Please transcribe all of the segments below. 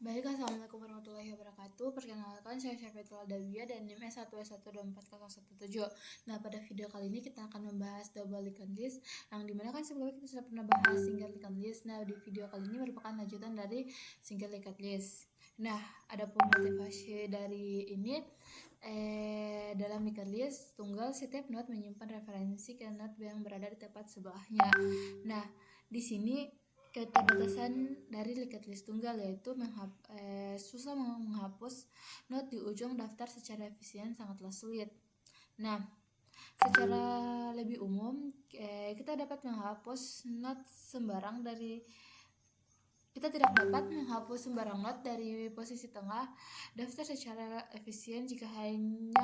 Baik, Assalamualaikum warahmatullahi wabarakatuh. Perkenalkan, saya Syafiatul Adawiyah dan NIM S1124017. Nah, pada video kali ini kita akan membahas double linked list, yang dimana kan sebelumnya kita sudah pernah bahas single linked list. Nah, di video kali ini merupakan lanjutan dari single linked list. Nah, adapun motivasi dari ini, dalam linked list tunggal, setiap node menyimpan referensi ke node yang berada di tempat sebelahnya. Nah, di sini keterbatasan dari linked list tunggal yaitu susah menghapus node di ujung daftar secara efisien, sangatlah sulit. Nah, secara lebih umum, kita tidak dapat menghapus sembarang node dari posisi tengah daftar secara efisien jika hanya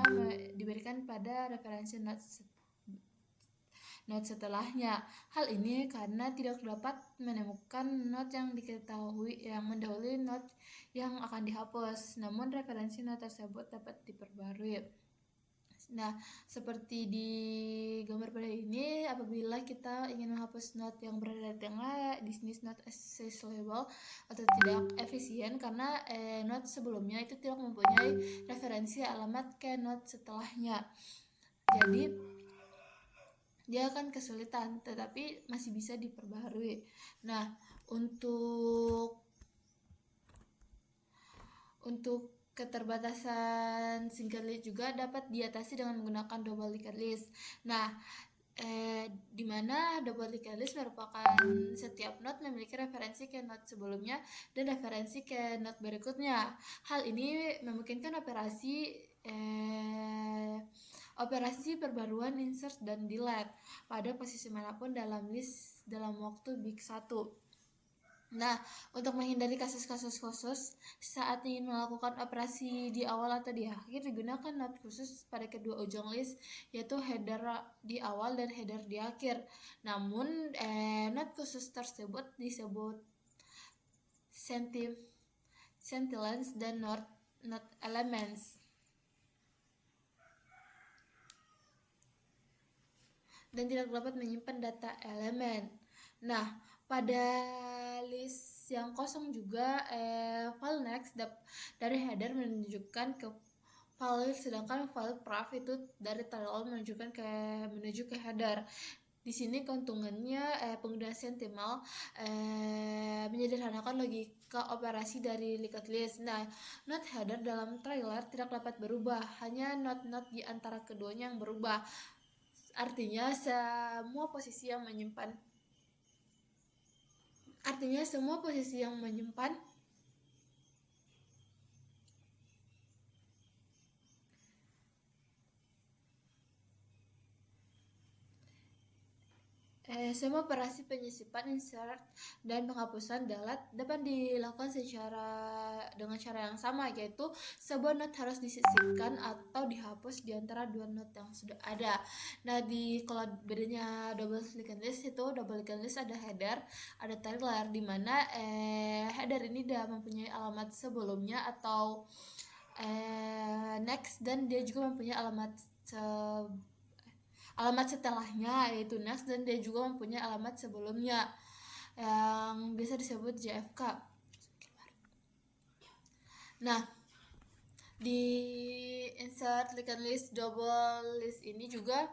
diberikan pada referensi node setelahnya. Hal ini karena tidak dapat menemukan node yang diketahui yang mendahului node yang akan dihapus, namun referensi node tersebut dapat diperbarui. Nah, seperti di gambar pada ini, apabila kita ingin menghapus node yang berada di tengah, di sini not accessible atau tidak efisien karena node sebelumnya itu tidak mempunyai referensi alamat ke node setelahnya. Jadi dia akan kesulitan, tetapi masih bisa diperbaharui. Nah, untuk keterbatasan single list juga dapat diatasi dengan menggunakan double linked list. Nah, di mana double linked list merupakan setiap node memiliki referensi ke node sebelumnya dan referensi ke node berikutnya. Hal ini memungkinkan operasi perbaruan insert dan delete pada posisi manapun dalam list dalam waktu big 1. Nah, untuk menghindari kasus-kasus khusus saat ingin melakukan operasi di awal atau di akhir, digunakan node khusus pada kedua ujung list, yaitu header di awal dan header di akhir. Namun, node khusus tersebut disebut sentinels dan node elements, dan tidak dapat menyimpan data elemen. Nah, pada list yang kosong juga file next dari header menunjukkan ke file, sedangkan file path itu dari title menuju ke header. Di sini keuntungannya penggunaan sentinel menyederhanakan logika operasi dari linked list. Nah, node header dalam trailer tidak dapat berubah, hanya node-node di antara keduanya yang berubah. Artinya semua posisi yang menyimpan semua operasi penyisipan, insert, dan penghapusan delete dapat dilakukan dengan cara yang sama, yaitu sebuah node harus disisipkan atau dihapus di antara dua node yang sudah ada. Nah, kalau bedanya double linked list itu, double linked list ada header, ada trailer, di mana header ini tidak mempunyai alamat sebelumnya atau next, dan dia juga mempunyai alamat setelahnya yaitu next, dan dia juga mempunyai alamat sebelumnya yang biasa disebut JFK. Nah, di insert linked list double list ini juga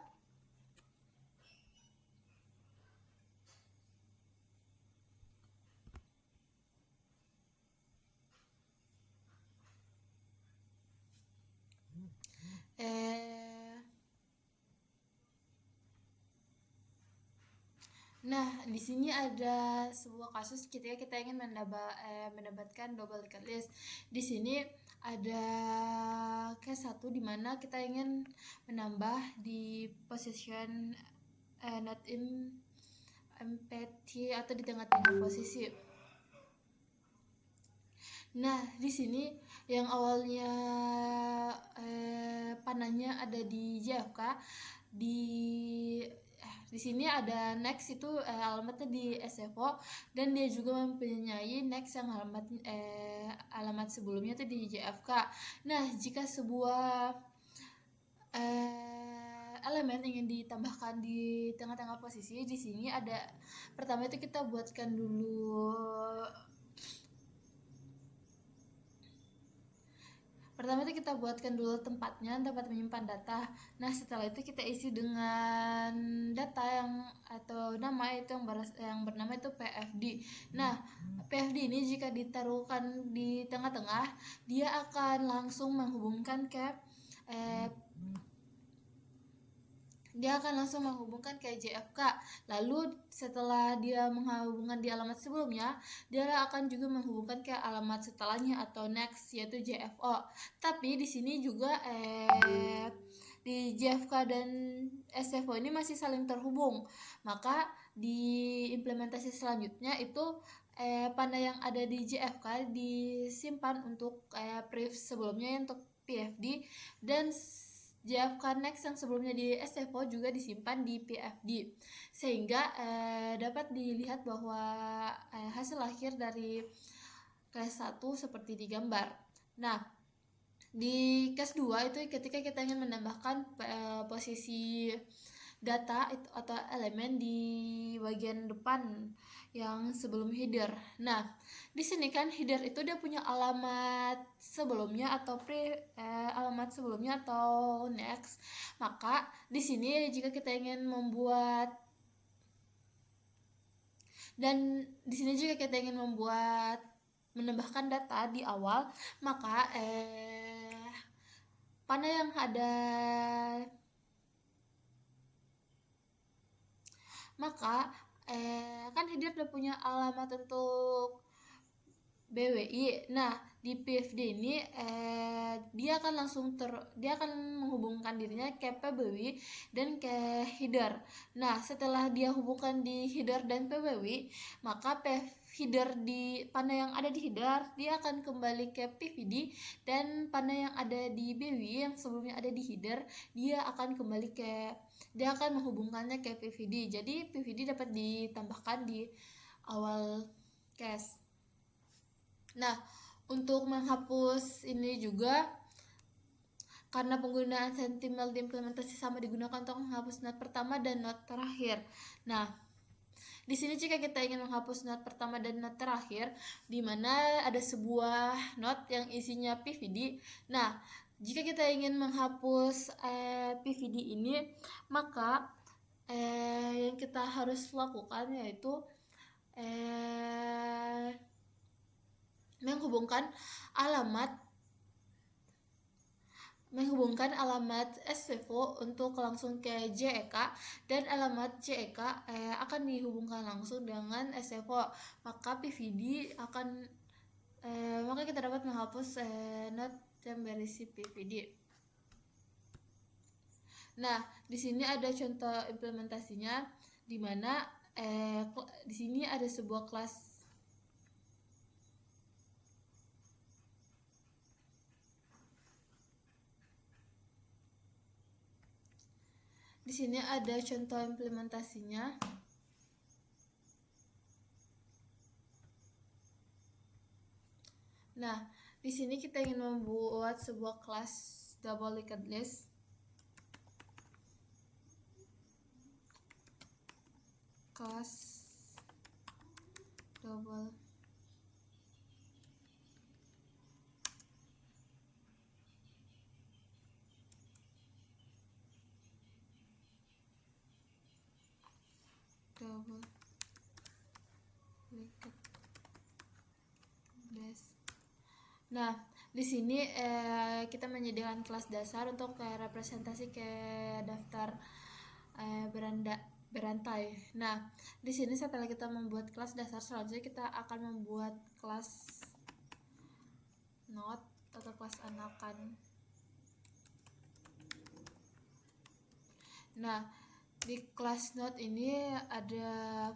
Nah, di sini ada sebuah kasus ketika kita ingin mendapatkan double linked list. Di sini ada case 1 di mana kita ingin menambah di position not in empty atau di tengah-tengah posisi. Nah, di sini yang awalnya panahnya ada di JFK, di sini ada next itu alamatnya di SFO, dan dia juga mempunyai next yang alamat sebelumnya itu di JFK. Nah, jika sebuah elemen ingin ditambahkan di tengah-tengah posisi, di sini ada pertama itu kita buatkan dulu Pertama itu kita buatkan dulu tempatnya, tempat menyimpan data. Nah, setelah itu kita isi dengan data yang atau nama itu yang bernama itu PFD. Nah, PFD ini jika ditaruhkan di tengah-tengah, dia akan langsung menghubungkan ke JFK. Lalu setelah dia menghubungkan di alamat sebelumnya, dia akan juga menghubungkan ke alamat setelahnya atau next, yaitu JFO. Tapi di sini juga di JFK dan SFO ini masih saling terhubung. Maka di implementasi selanjutnya itu pada yang ada di JFK disimpan untuk brief sebelumnya untuk PFD, dan JFK Next yang sebelumnya di SFO juga disimpan di PFD, sehingga dapat dilihat bahwa hasil akhir dari kelas 1 seperti di gambar. Nah, di kelas 2 itu ketika kita ingin menambahkan posisi data atau elemen di bagian depan yang sebelum header. Nah, di sini kan header itu dia punya alamat sebelumnya atau alamat sebelumnya atau next. Maka di sini jika kita ingin menambahkan data di awal, maka pada yang ada kan header udah punya alamat untuk BWI. Nah, di PFD ini dia akan menghubungkan dirinya ke PBWI dan ke header. Nah, setelah dia hubungkan di header dan PBWI, maka header di panel yang ada di header dia akan kembali ke PVD, dan panel yang ada di BWI yang sebelumnya ada di header dia akan menghubungkannya ke PVD. Jadi PVD dapat ditambahkan di awal case. Nah, untuk menghapus ini juga karena penggunaan sentinel di implementasi sama digunakan untuk menghapus not pertama dan not terakhir. Nah, di sini jika kita ingin menghapus not pertama dan not terakhir, di mana ada sebuah not yang isinya PVD. Nah, jika kita ingin menghapus PVD ini, maka yang kita harus lakukan yaitu menghubungkan alamat SFO untuk langsung ke JEK, dan alamat JEK akan dihubungkan langsung dengan SFO. Maka PVD maka kita dapat menghapus not yang berisi PVD. Nah, di sini ada contoh implementasinya, di mana di sini ada sebuah kelas. Di sini ada contoh implementasinya. Nah, di sini kita ingin membuat sebuah kelas double linked list. Kelas double linked list. Nah, di sini kita menyediakan kelas dasar untuk representasi ke daftar berantai. Nah, di sini setelah kita membuat kelas dasar, selanjutnya kita akan membuat kelas node atau kelas anakan. Nah, di kelas node ini ada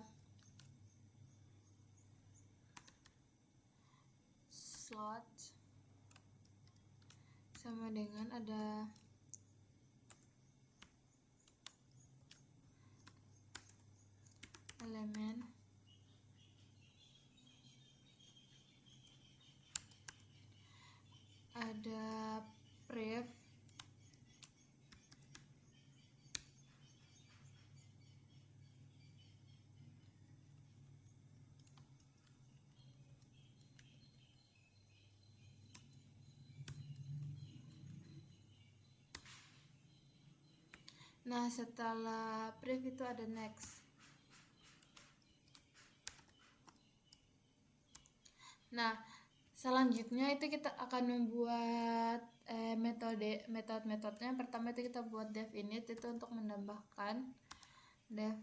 slot sama dengan ada elemen, ada pref, Nah, setelah brief itu ada next. Nah, selanjutnya itu kita akan membuat metodenya. Pertama itu kita buat dev init, itu untuk menambahkan dev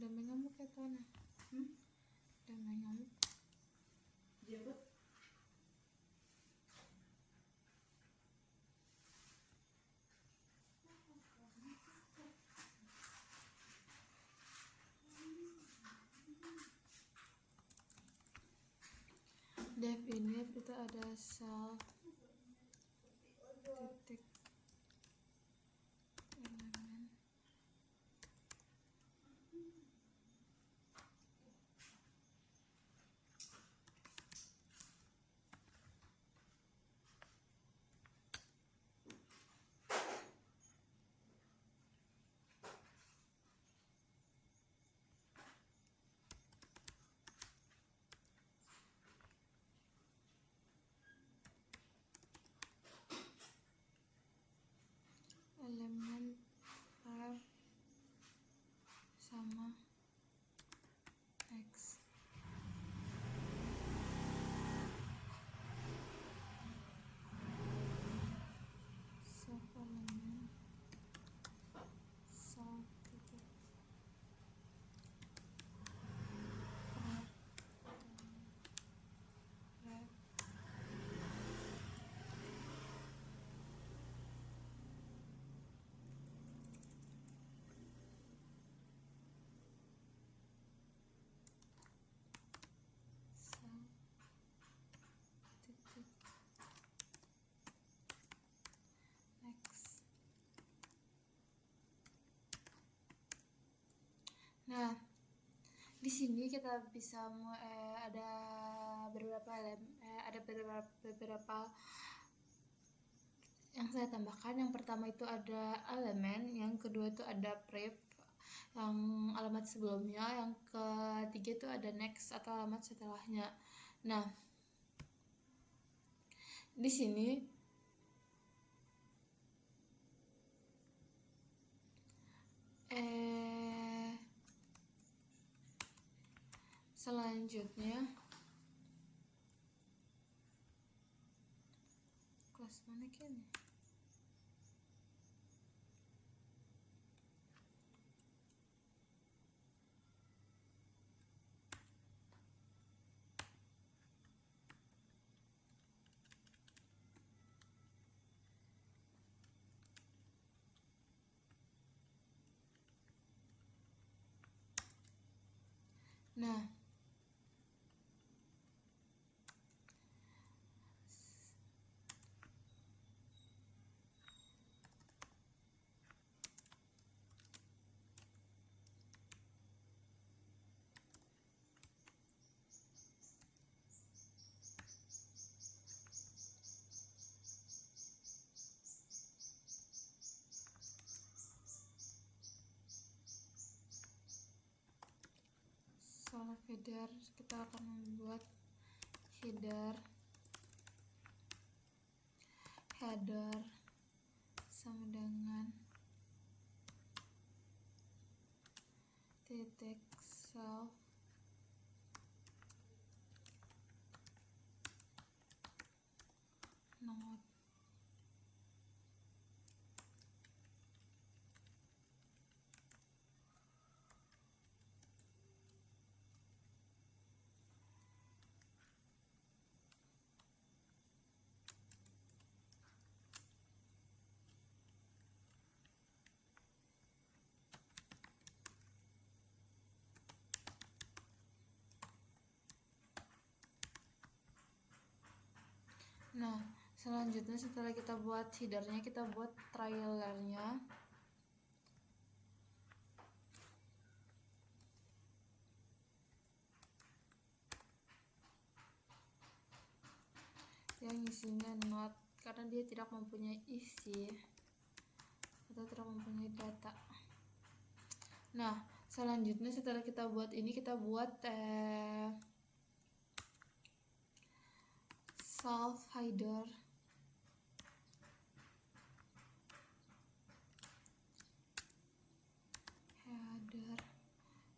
damai ngamuk ya tuh nah. Damai ngamuk. Dev init itu ada self titik elemen elemen r sama x. Self elemen self titik ref self titik next. Nah, di sini kita bisa ada beberapa yang saya tambahkan. Yang pertama itu ada elemen, yang kedua itu ada pref yang alamat sebelumnya, yang ketiga itu ada next atau alamat setelahnya. Nah, di sini selanjutnya kelas mana kini? Nah, soal header kita akan membuat header sama dengan titik self node. Nah, selanjutnya setelah kita buat headernya, kita buat trailernya. yang isinya not, karena dia tidak mempunyai isi atau tidak mempunyai data. Nah, selanjutnya setelah kita buat ini, kita buat self header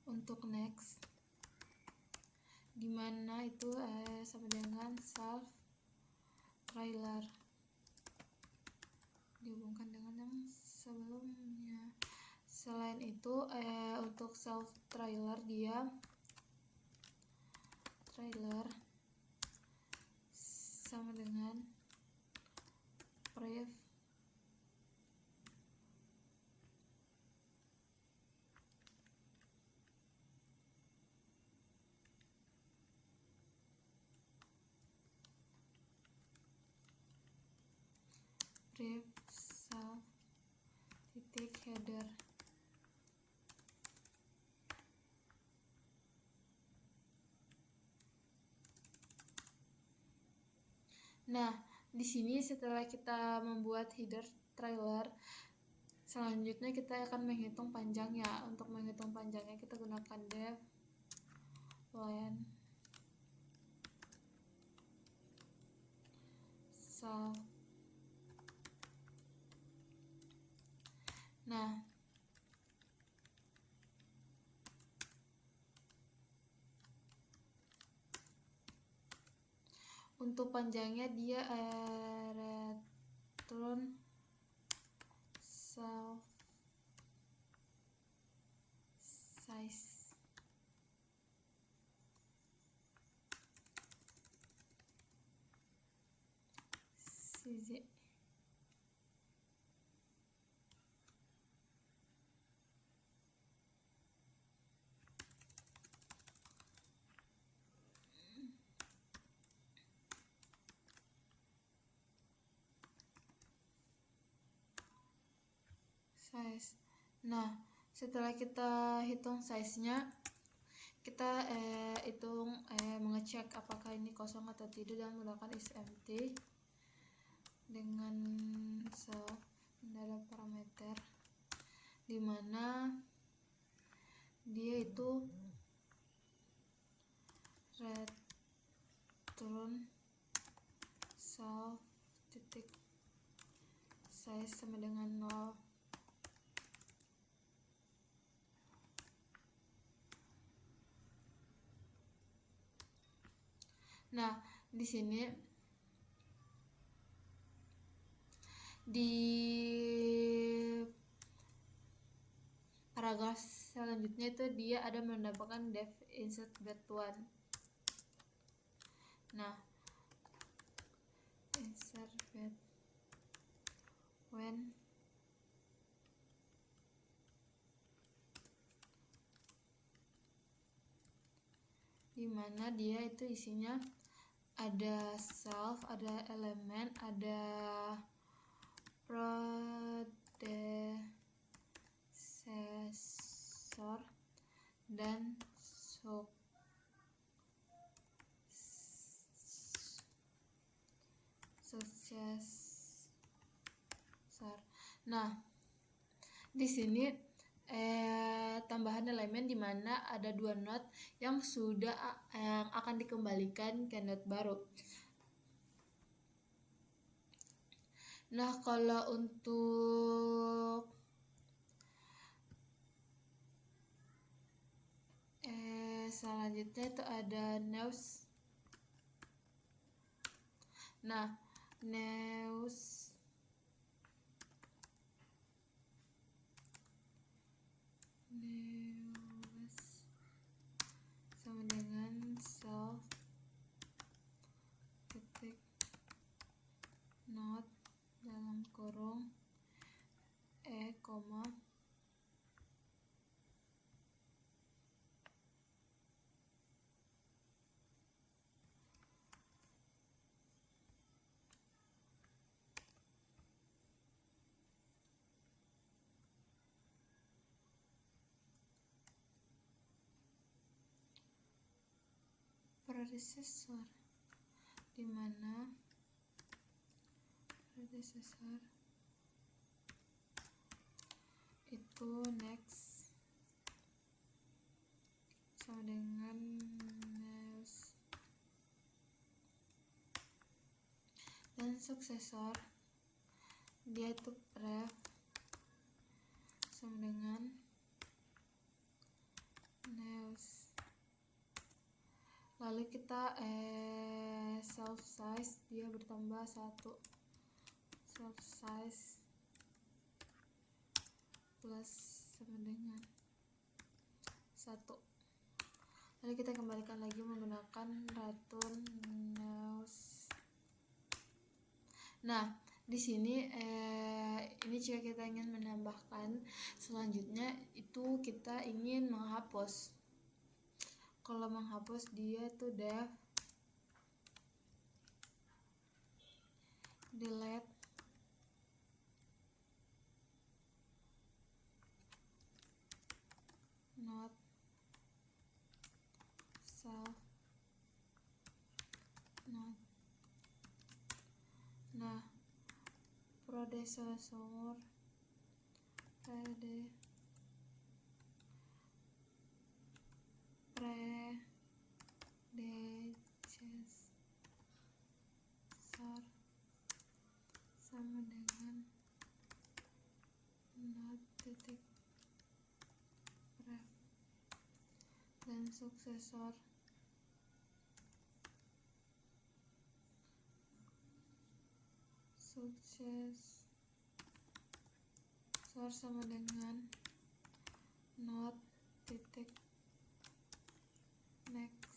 untuk next, dimana itu sama dengan self trailer dihubungkan dengan yang sebelumnya. Selain itu untuk self trailer, dia trailer sama dengan pref self titik header. Nah, di sini setelah kita membuat header trailer, selanjutnya kita akan menghitung panjangnya. Untuk menghitung panjangnya kita gunakan def len self. Nah, untuk panjangnya dia return self size. CZ. Size. Nah, setelah kita hitung size-nya, kita hitung mengecek apakah ini kosong atau tidak dengan menggunakan is empty dengan self ada parameter dimana dia itu return self titik size sama dengan 0. Nah, di sini di paragraf selanjutnya itu dia ada mendapatkan def insert bed 1. Nah, insert bed when dimana dia itu isinya ada self, ada elemen, ada predecessor dan successor. Nah, di sini tambahan elemen di mana ada 2 node yang sudah yang akan dikembalikan ke node baru. Nah, kalau untuk selanjutnya itu ada news. Nah, news sama dengan self titik node dalam kurung koma predecessor dimana predecessor itu next sama dengan next, dan successor dia itu ref sama dengan next. Lalu kita self size dia bertambah 1, self size plus sama dengan 1. Lalu kita kembalikan lagi menggunakan return next. Nah, di sini ini jika kita ingin menambahkan, selanjutnya itu kita ingin menghapus. Kalau menghapus dia tuh def delete not self not. Nah, predecessor sama dengan not titik ref, dan successor sama dengan not titik next.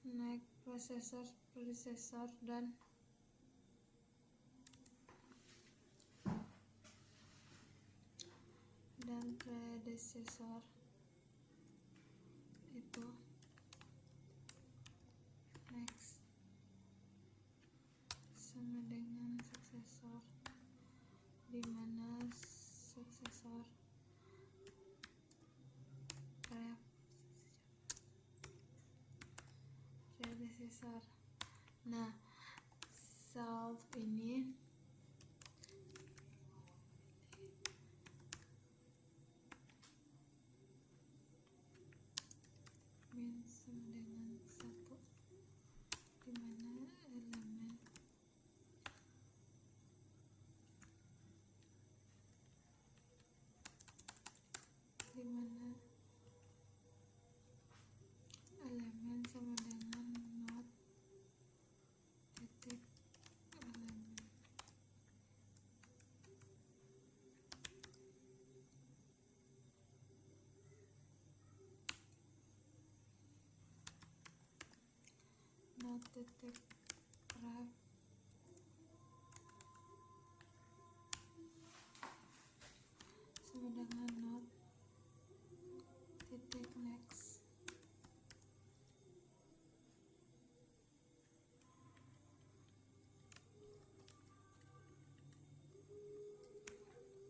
Next predecessor dan predecessor itu next sama dengan successor, dimana successor ref predecessor. Nah, self ini min sama dengan 1, dimana elemen sama dengan not titik elemen. Not titik ref sama dengan not titik next.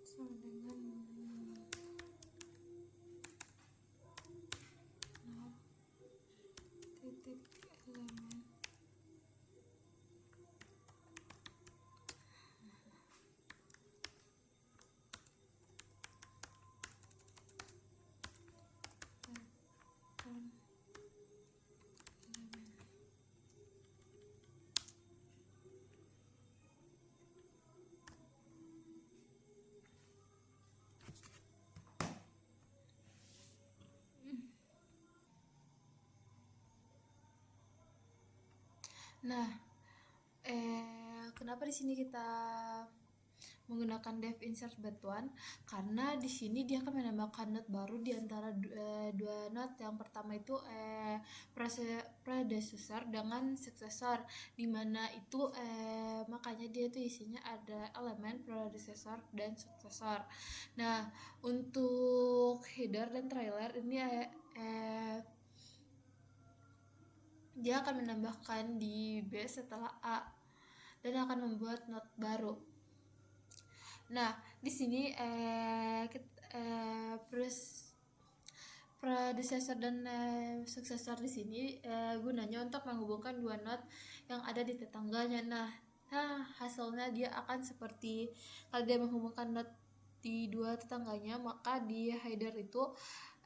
Sama dengan not titik elemen. Nah, kenapa di sini kita menggunakan def insert batuan karena di sini dia akan menambahkan not baru di antara dua not. Yang pertama itu predecessor dengan successor, dimana itu makanya dia itu isinya ada elemen predecessor dan successor. Nah, untuk header dan trailer ini dia akan menambahkan di B setelah A dan akan membuat not baru. Nah, di sini predecessor dan successor di sini gunanya untuk menghubungkan dua not yang ada di tetangganya. Nah, hasilnya dia akan seperti kalau dia menghubungkan not di dua tetangganya, maka di header itu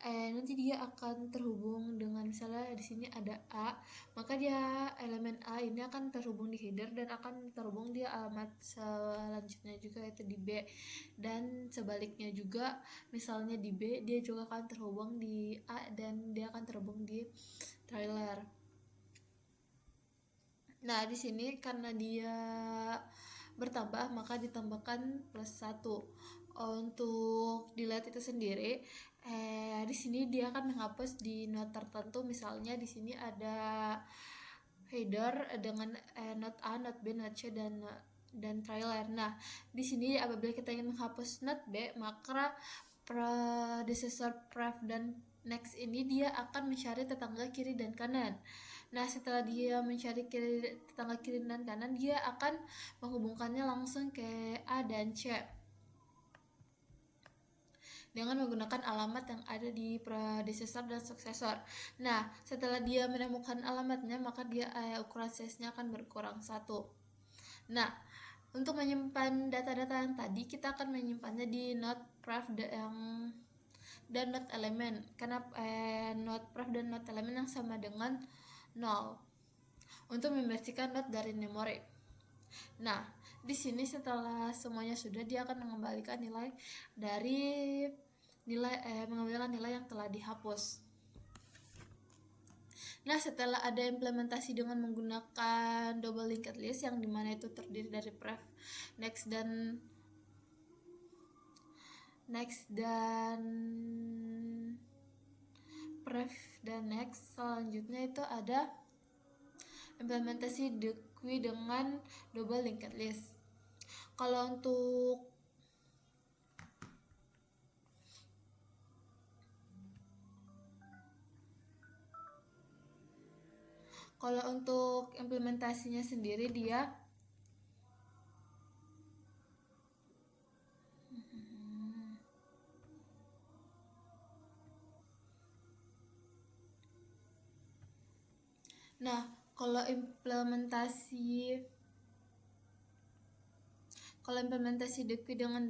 nanti dia akan terhubung dengan, misalnya di sini ada A, maka dia elemen A ini akan terhubung di header dan akan terhubung di alamat selanjutnya juga, yaitu di B. Dan sebaliknya juga, misalnya di B dia juga akan terhubung di A dan dia akan terhubung di trailer. Nah, di sini karena dia bertambah maka ditambahkan +1. Untuk delete itu sendiri, di sini dia akan menghapus di not tertentu. Misalnya di sini ada header dengan not A, not B, not C dan trailer. Nah, di sini apabila kita ingin menghapus not B, maka predecessor, pref, dan next ini dia akan mencari tetangga kiri dan kanan. Nah, setelah dia mencari tetangga kiri dan kanan, dia akan menghubungkannya langsung ke A dan C dengan menggunakan alamat yang ada di predecessor dan successor. Nah, setelah dia menemukan alamatnya, maka dia ukuran size-nya akan berkurang 1. Nah, untuk menyimpan data-data yang tadi, kita akan menyimpannya di not pref dan not element, karena not pref dan not element yang sama dengan 0 untuk membersihkan not dari memori. Nah, di sini setelah semuanya sudah, dia akan mengembalikan mengembalikan nilai yang telah dihapus. Nah, setelah ada implementasi dengan menggunakan double linked list yang dimana itu terdiri dari pref, next dan pref dan next, selanjutnya itu ada implementasi dequee dengan double linked list. Kalau untuk implementasinya sendiri, dia kalau implementasi dequee dengan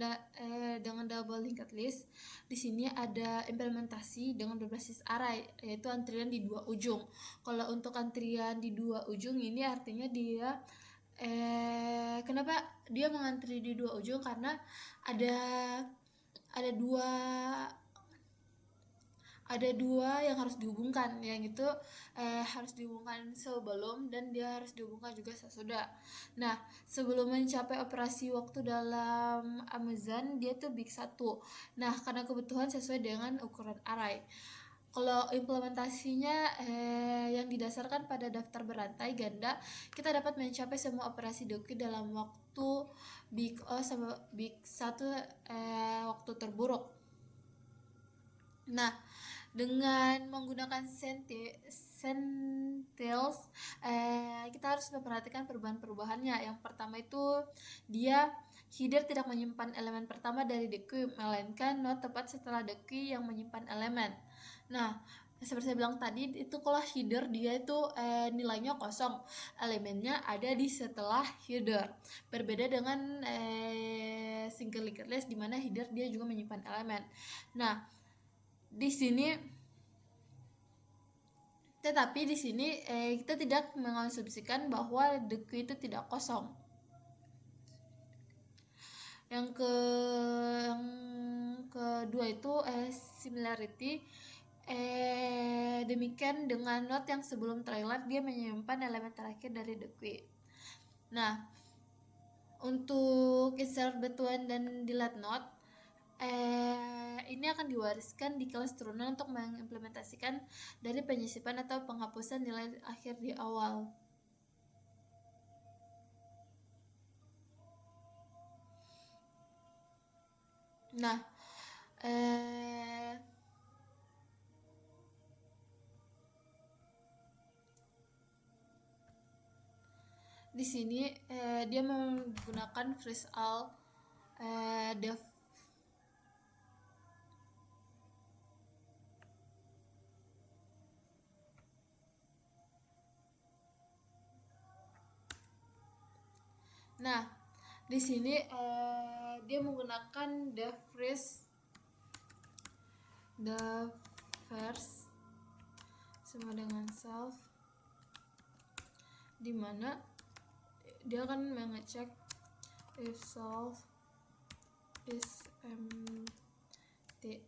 double linked list, di sini ada implementasi dengan berbasis array, yaitu antrian di dua ujung. Kalau untuk antrian di dua ujung ini artinya dia kenapa dia mengantri di dua ujung, karena ada dua yang harus dihubungkan, yang itu harus dihubungkan sebelum dan dia harus dihubungkan juga sesudah. Nah, sebelum mencapai operasi waktu dalam Amazon, dia tuh big 1. Nah, karena kebutuhan sesuai dengan ukuran array. Kalau implementasinya yang didasarkan pada daftar berantai ganda, kita dapat mencapai semua operasi dequee dalam waktu big O sama big 1 waktu terburuk. Nah, dengan menggunakan centils, kita harus memperhatikan perubahan-perubahannya. Yang pertama itu dia header tidak menyimpan elemen pertama dari dequee, melainkan not tepat setelah dequee yang menyimpan elemen. Nah, seperti saya bilang tadi, itu kalau header dia itu nilainya kosong, elemennya ada di setelah header. Berbeda dengan single linked list, di mana header dia juga menyimpan elemen. Nah, di sini kita tidak mengasumsikan bahwa dequee itu tidak kosong. Yang kedua itu similarity. Demikian dengan not yang sebelum trailer, dia menyimpan elemen terakhir dari dequee. Nah, Untuk insert batuan dan delete note ini akan diwariskan di kelas turunan untuk mengimplementasikan dari penyisipan atau penghapusan nilai akhir di awal. Nah, di sini dia menggunakan freeze all def. Nah, di sini dia menggunakan the first sama dengan self, dimana dia akan mengecek if self is empty.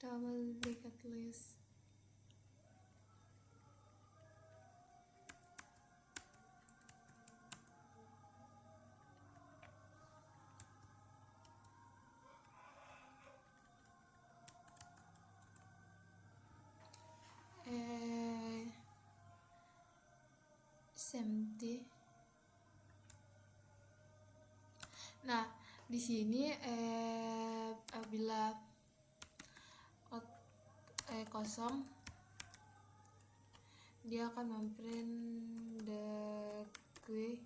Double duplicate list. Empty. Nah, di sini apabila kosong, dia akan memprint the queue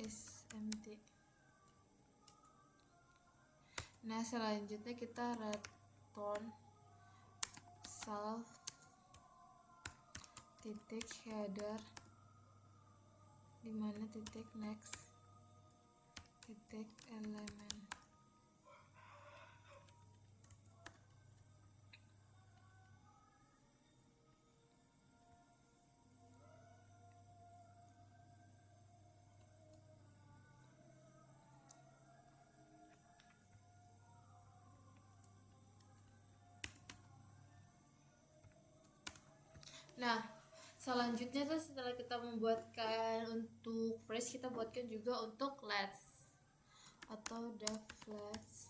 is empty. Nah, selanjutnya kita return self titik header, dimana titik next titik elemen. Nah, selanjutnya tuh setelah kita membuatkan untuk phrase, kita buatkan juga untuk let's atau def let's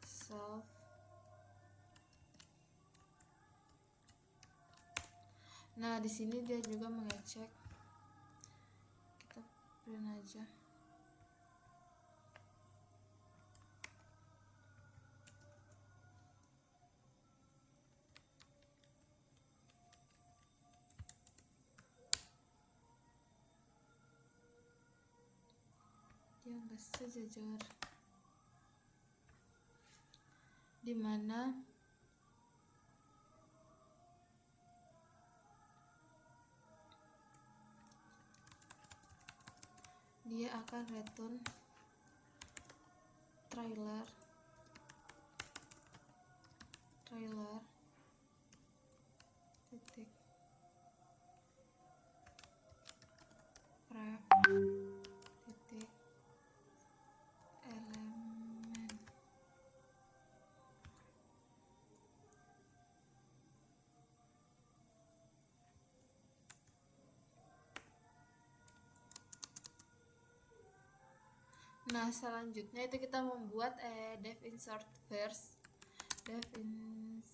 self. Nah, di sini dia juga mengecek, kita print aja. Dia enggak sejajar, dimana dia akan return trailer titik pref titik elemen. Nah, selanjutnya itu kita membuat def insert first, def insert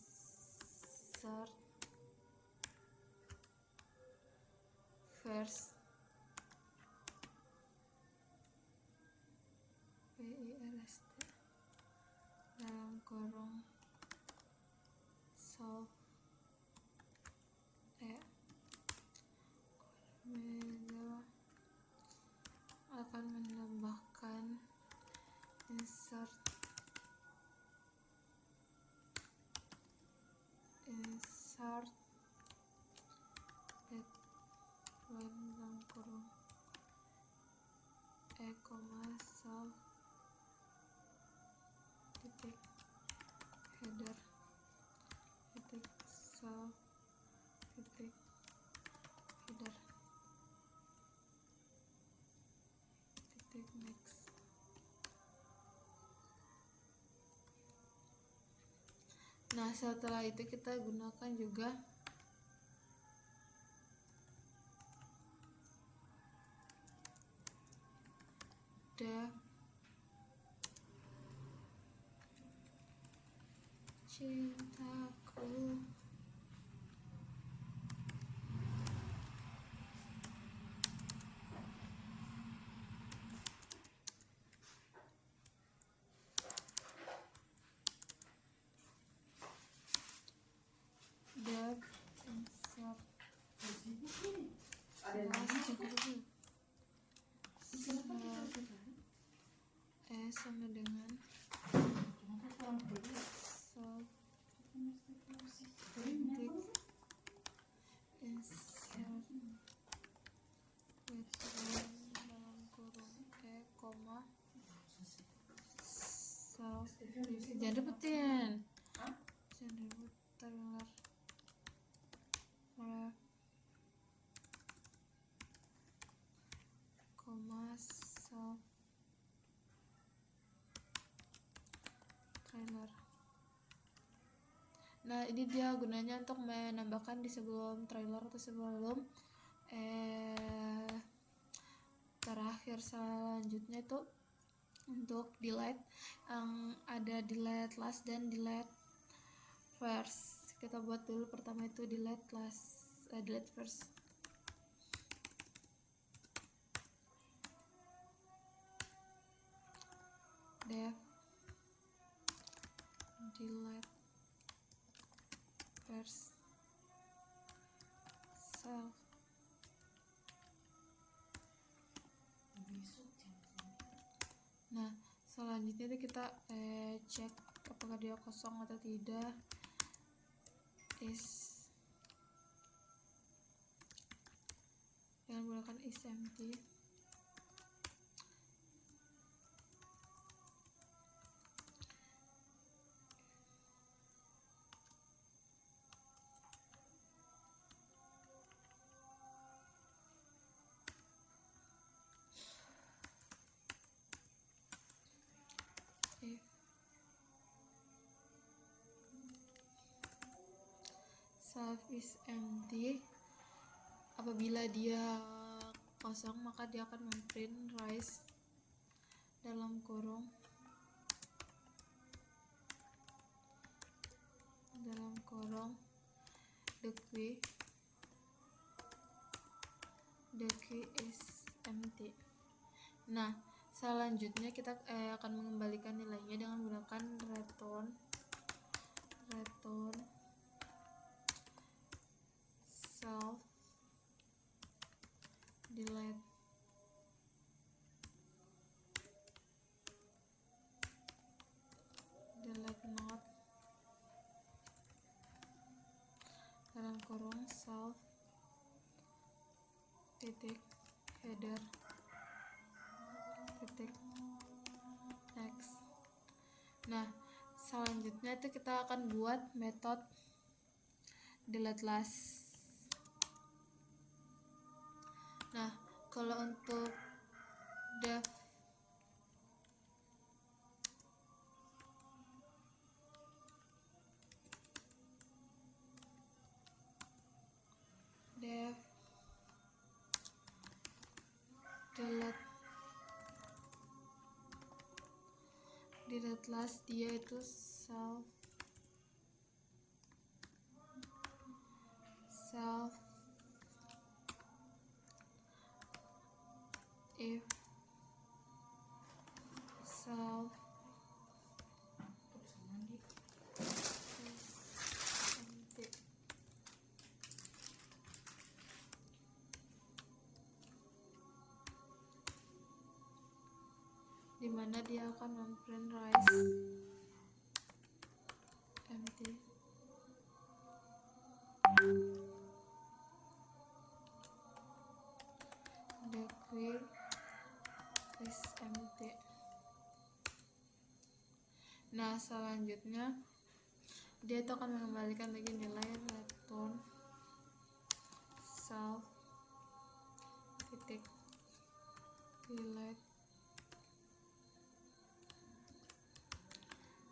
first first dalam kurung self media akan menambahkan insert dalam kurung self titik header. setelah itu kita gunakan juga def cintaku. Def insert sama dengan self titik insert dalam kurung koma self jangan rebutin Taylor koma self trailer. Nah, ini dia gunanya untuk menambahkan di sebelum trailer atau sebelum terakhir. Selanjutnya itu untuk delete yang ada delete last dan delete first. Kita buat dulu pertama itu delete last, delete first. Def delete first self. Nah, selanjutnya itu kita cek apakah dia kosong atau tidak. Is dengan menggunakan is empty. Self is empty. Apabila dia kosong maka dia akan memprint rise dalam kurung the key is empty. Nah, selanjutnya kita akan mengembalikan nilainya dengan menggunakan return self delete not dalam kurung self titik header titik next. Nah, selanjutnya itu kita akan buat metode delete last. Nah, kalau untuk def delete last, dia itu self if self empty. Dimana dia akan memprint rise empty. The key is empty. Nah, selanjutnya dia itu akan mengembalikan lagi nilai return self titik delete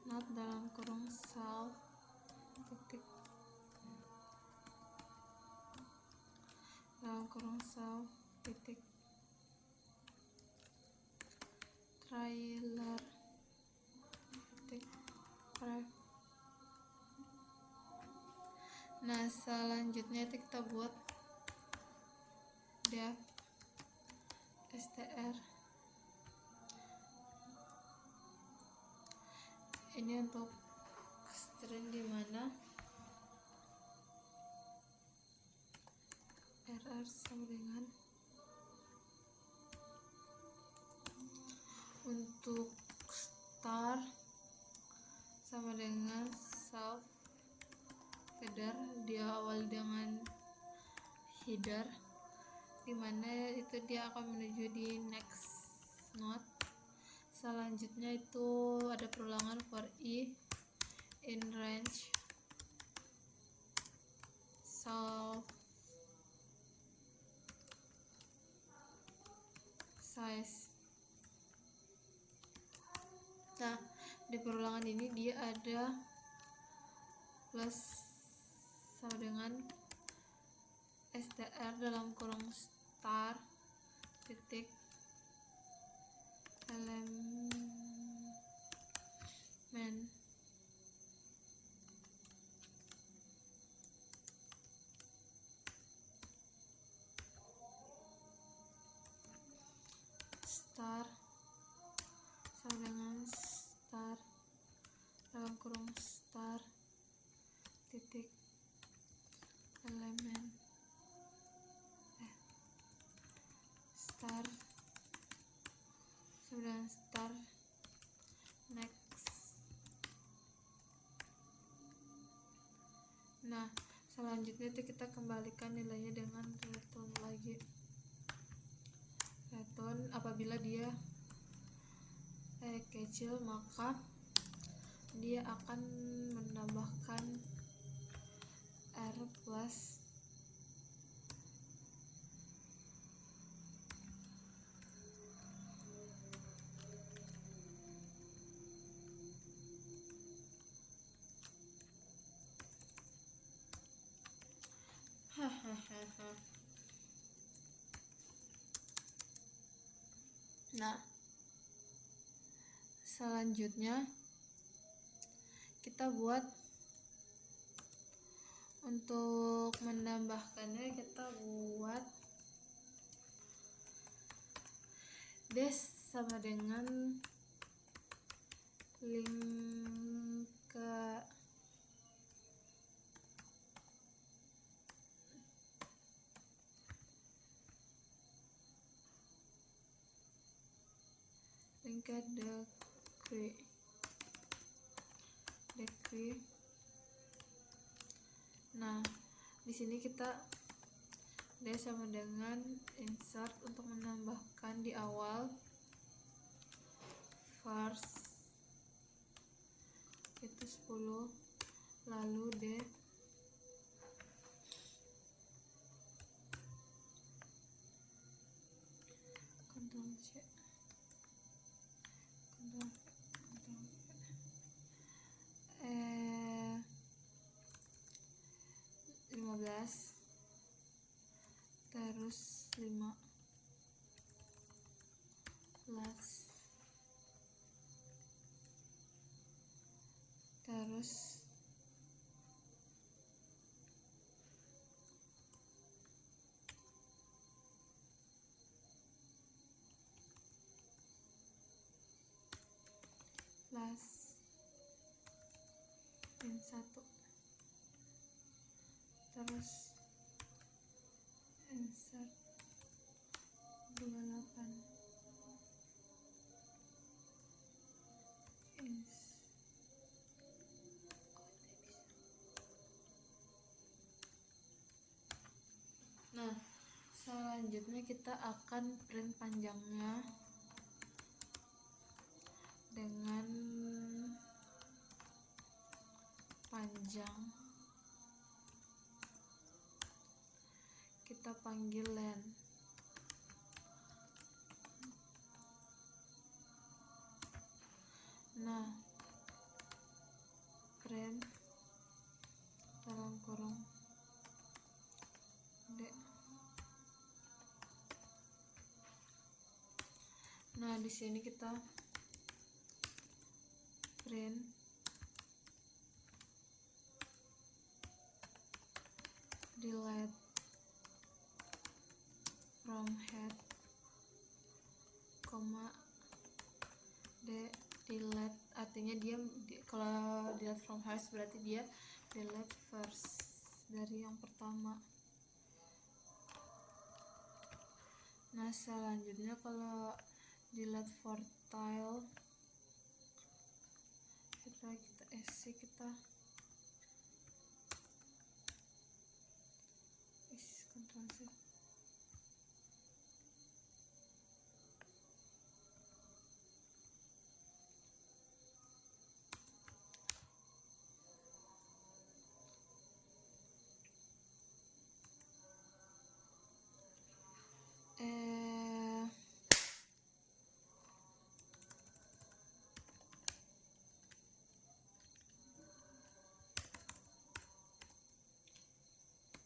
not dalam kurung self kurung self titik trailer titik ref. Nah selanjutnya itu kita buat dev str. Ini untuk string dimana rr sama dengan untuk star sama dengan self header, dia awal dengan header dimana itu dia akan menuju di next node. Selanjutnya itu ada perulangan for i in range self size. Nah di perulangan ini dia ada plus sama dengan str dalam kurung star titik elemen star sama dengan star dalam kurung star titik elemen star sama dengan star next. Nah selanjutnya itu kita kembalikan nilainya dengan return lagi. Return apabila dia kecil maka dia akan menambahkan r plus Nah selanjutnya kita buat untuk menambahkannya, kita buat des sama dengan link ke decree. Nah di sini kita dia sama dengan insert untuk menambahkan di awal first itu 10 lalu d Ctrl C Ctrl V 15 terus 5 plus terus plus min 1 terus insert 28 Nah selanjutnya kita akan print panjangnya dengan panjang kita panggil len. Nah print dalam kurung d di sini kita print delete from head, delete artinya dia kalau delete from head berarti dia delete first dari yang pertama. Nah selanjutnya kalau delete for tile kita isi Ctrl C.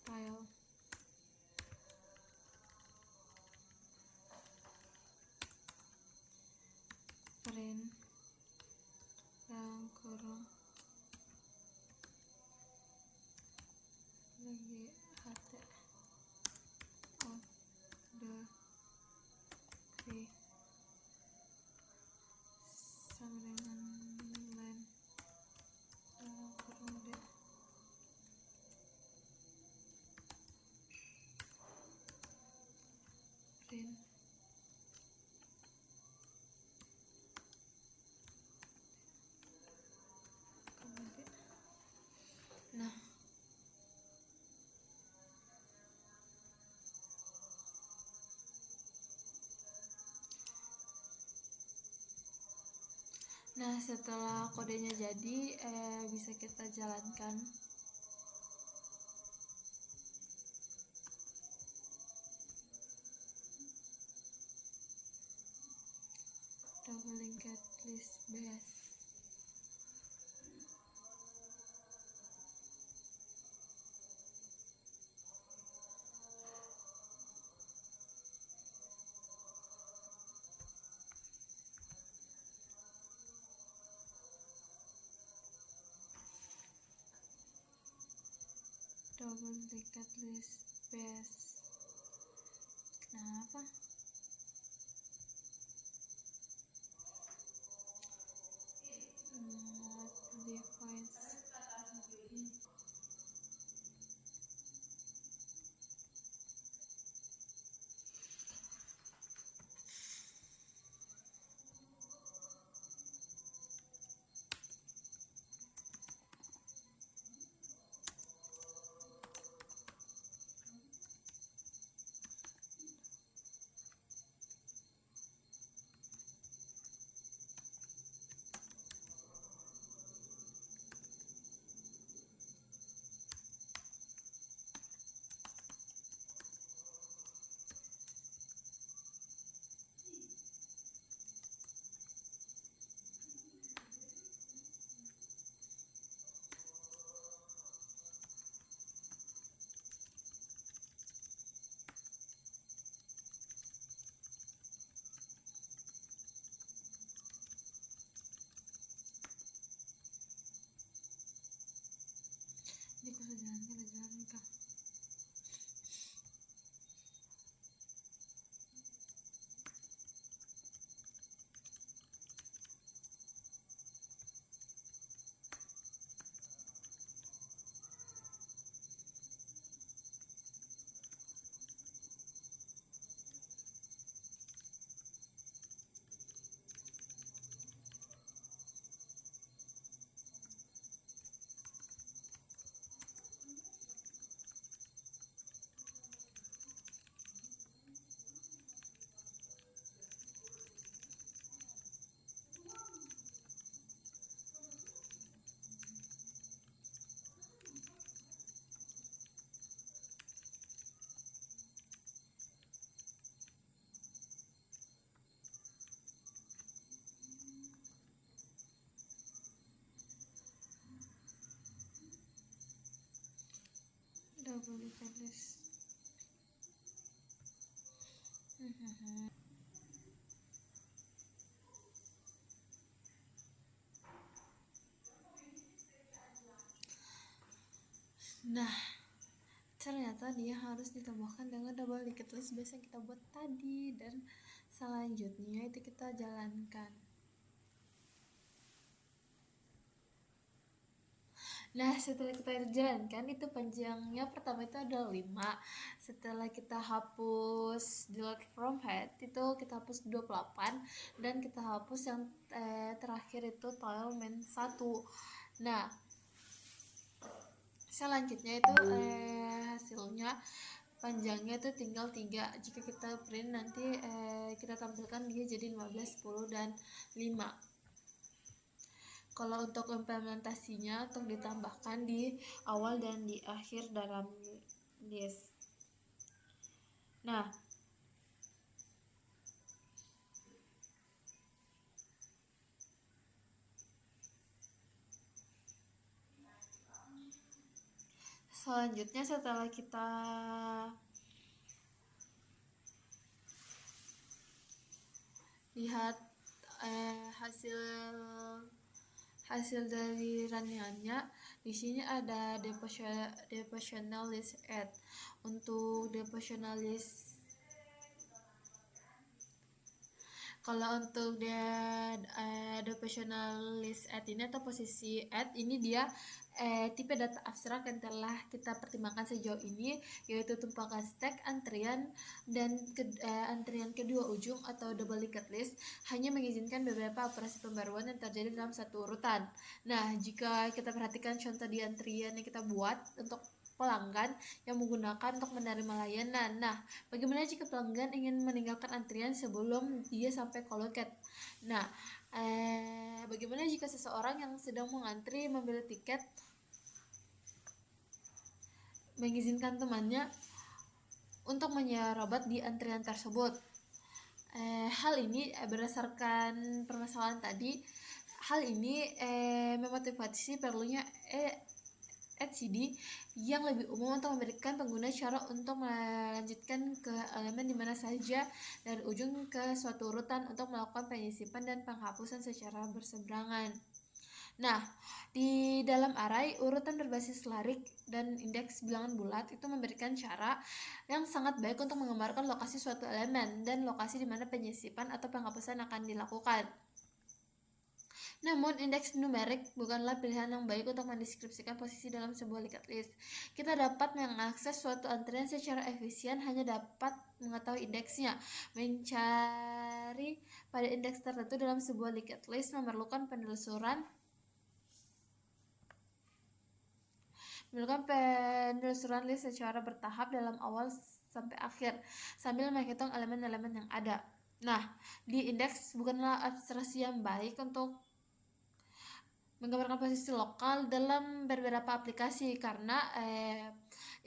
File print yang kurung lagi ht of the key sama dengan line dalam kurung d print kemudian nah setelah kodenya jadi bisa kita jalankan. Double linked list base double linked list base kenapa not device ini kok jalan kah double linked list ternyata dia harus ditambahkan dengan double linked list biasa yang kita buat tadi, dan selanjutnya itu kita jalankan. Nah, setelah kita jalankan itu panjangnya pertama itu ada 5. Setelah kita hapus delete from head itu kita hapus 28, dan kita hapus yang terakhir itu tile main 1. Nah, selanjutnya itu hasilnya panjangnya itu tinggal 3. Jika kita print nanti kita tampilkan dia jadi 15, 10, dan 5. Kalau untuk implementasinya untuk ditambahkan di awal dan di akhir dalam list. Nah, selanjutnya setelah kita lihat hasil dari runningannya, di sini ada devotional list add. Untuk devotional list, kalau untuk devotional list add ini atau posisi add ini dia tipe data abstrak yang telah kita pertimbangkan sejauh ini, yaitu tumpukan stack, antrian, dan antrian kedua ujung atau double linked list hanya mengizinkan beberapa operasi pembaruan yang terjadi dalam satu urutan. Nah, jika kita perhatikan contoh di antrian yang kita buat untuk pelanggan yang menggunakan untuk menerima layanan. Nah, bagaimana jika pelanggan ingin meninggalkan antrian sebelum dia sampai ke loket? Nah, bagaimana jika seseorang yang sedang mengantri membeli tiket mengizinkan temannya untuk menyerobot di antrian tersebut? Hal ini berdasarkan permasalahan tadi, hal ini memotivasi perlunya etcd yang lebih umum untuk memberikan pengguna cara untuk melanjutkan ke elemen di mana saja dari ujung ke suatu urutan untuk melakukan penyisipan dan penghapusan secara berseberangan. Nah, di dalam array, urutan berbasis larik dan indeks bilangan bulat itu memberikan cara yang sangat baik untuk menggambarkan lokasi suatu elemen dan lokasi di mana penyisipan atau penghapusan akan dilakukan. Namun, indeks numerik bukanlah pilihan yang baik untuk mendeskripsikan posisi dalam sebuah linked list. Kita dapat mengakses suatu antrian secara efisien hanya dapat mengetahui indeksnya. Mencari pada indeks tertentu dalam sebuah linked list memerlukan penelusuran list secara bertahap dalam awal sampai akhir sambil menghitung elemen-elemen yang ada. Nah, di indeks bukanlah abstraksi yang baik untuk menggambarkan posisi lokal dalam beberapa aplikasi karena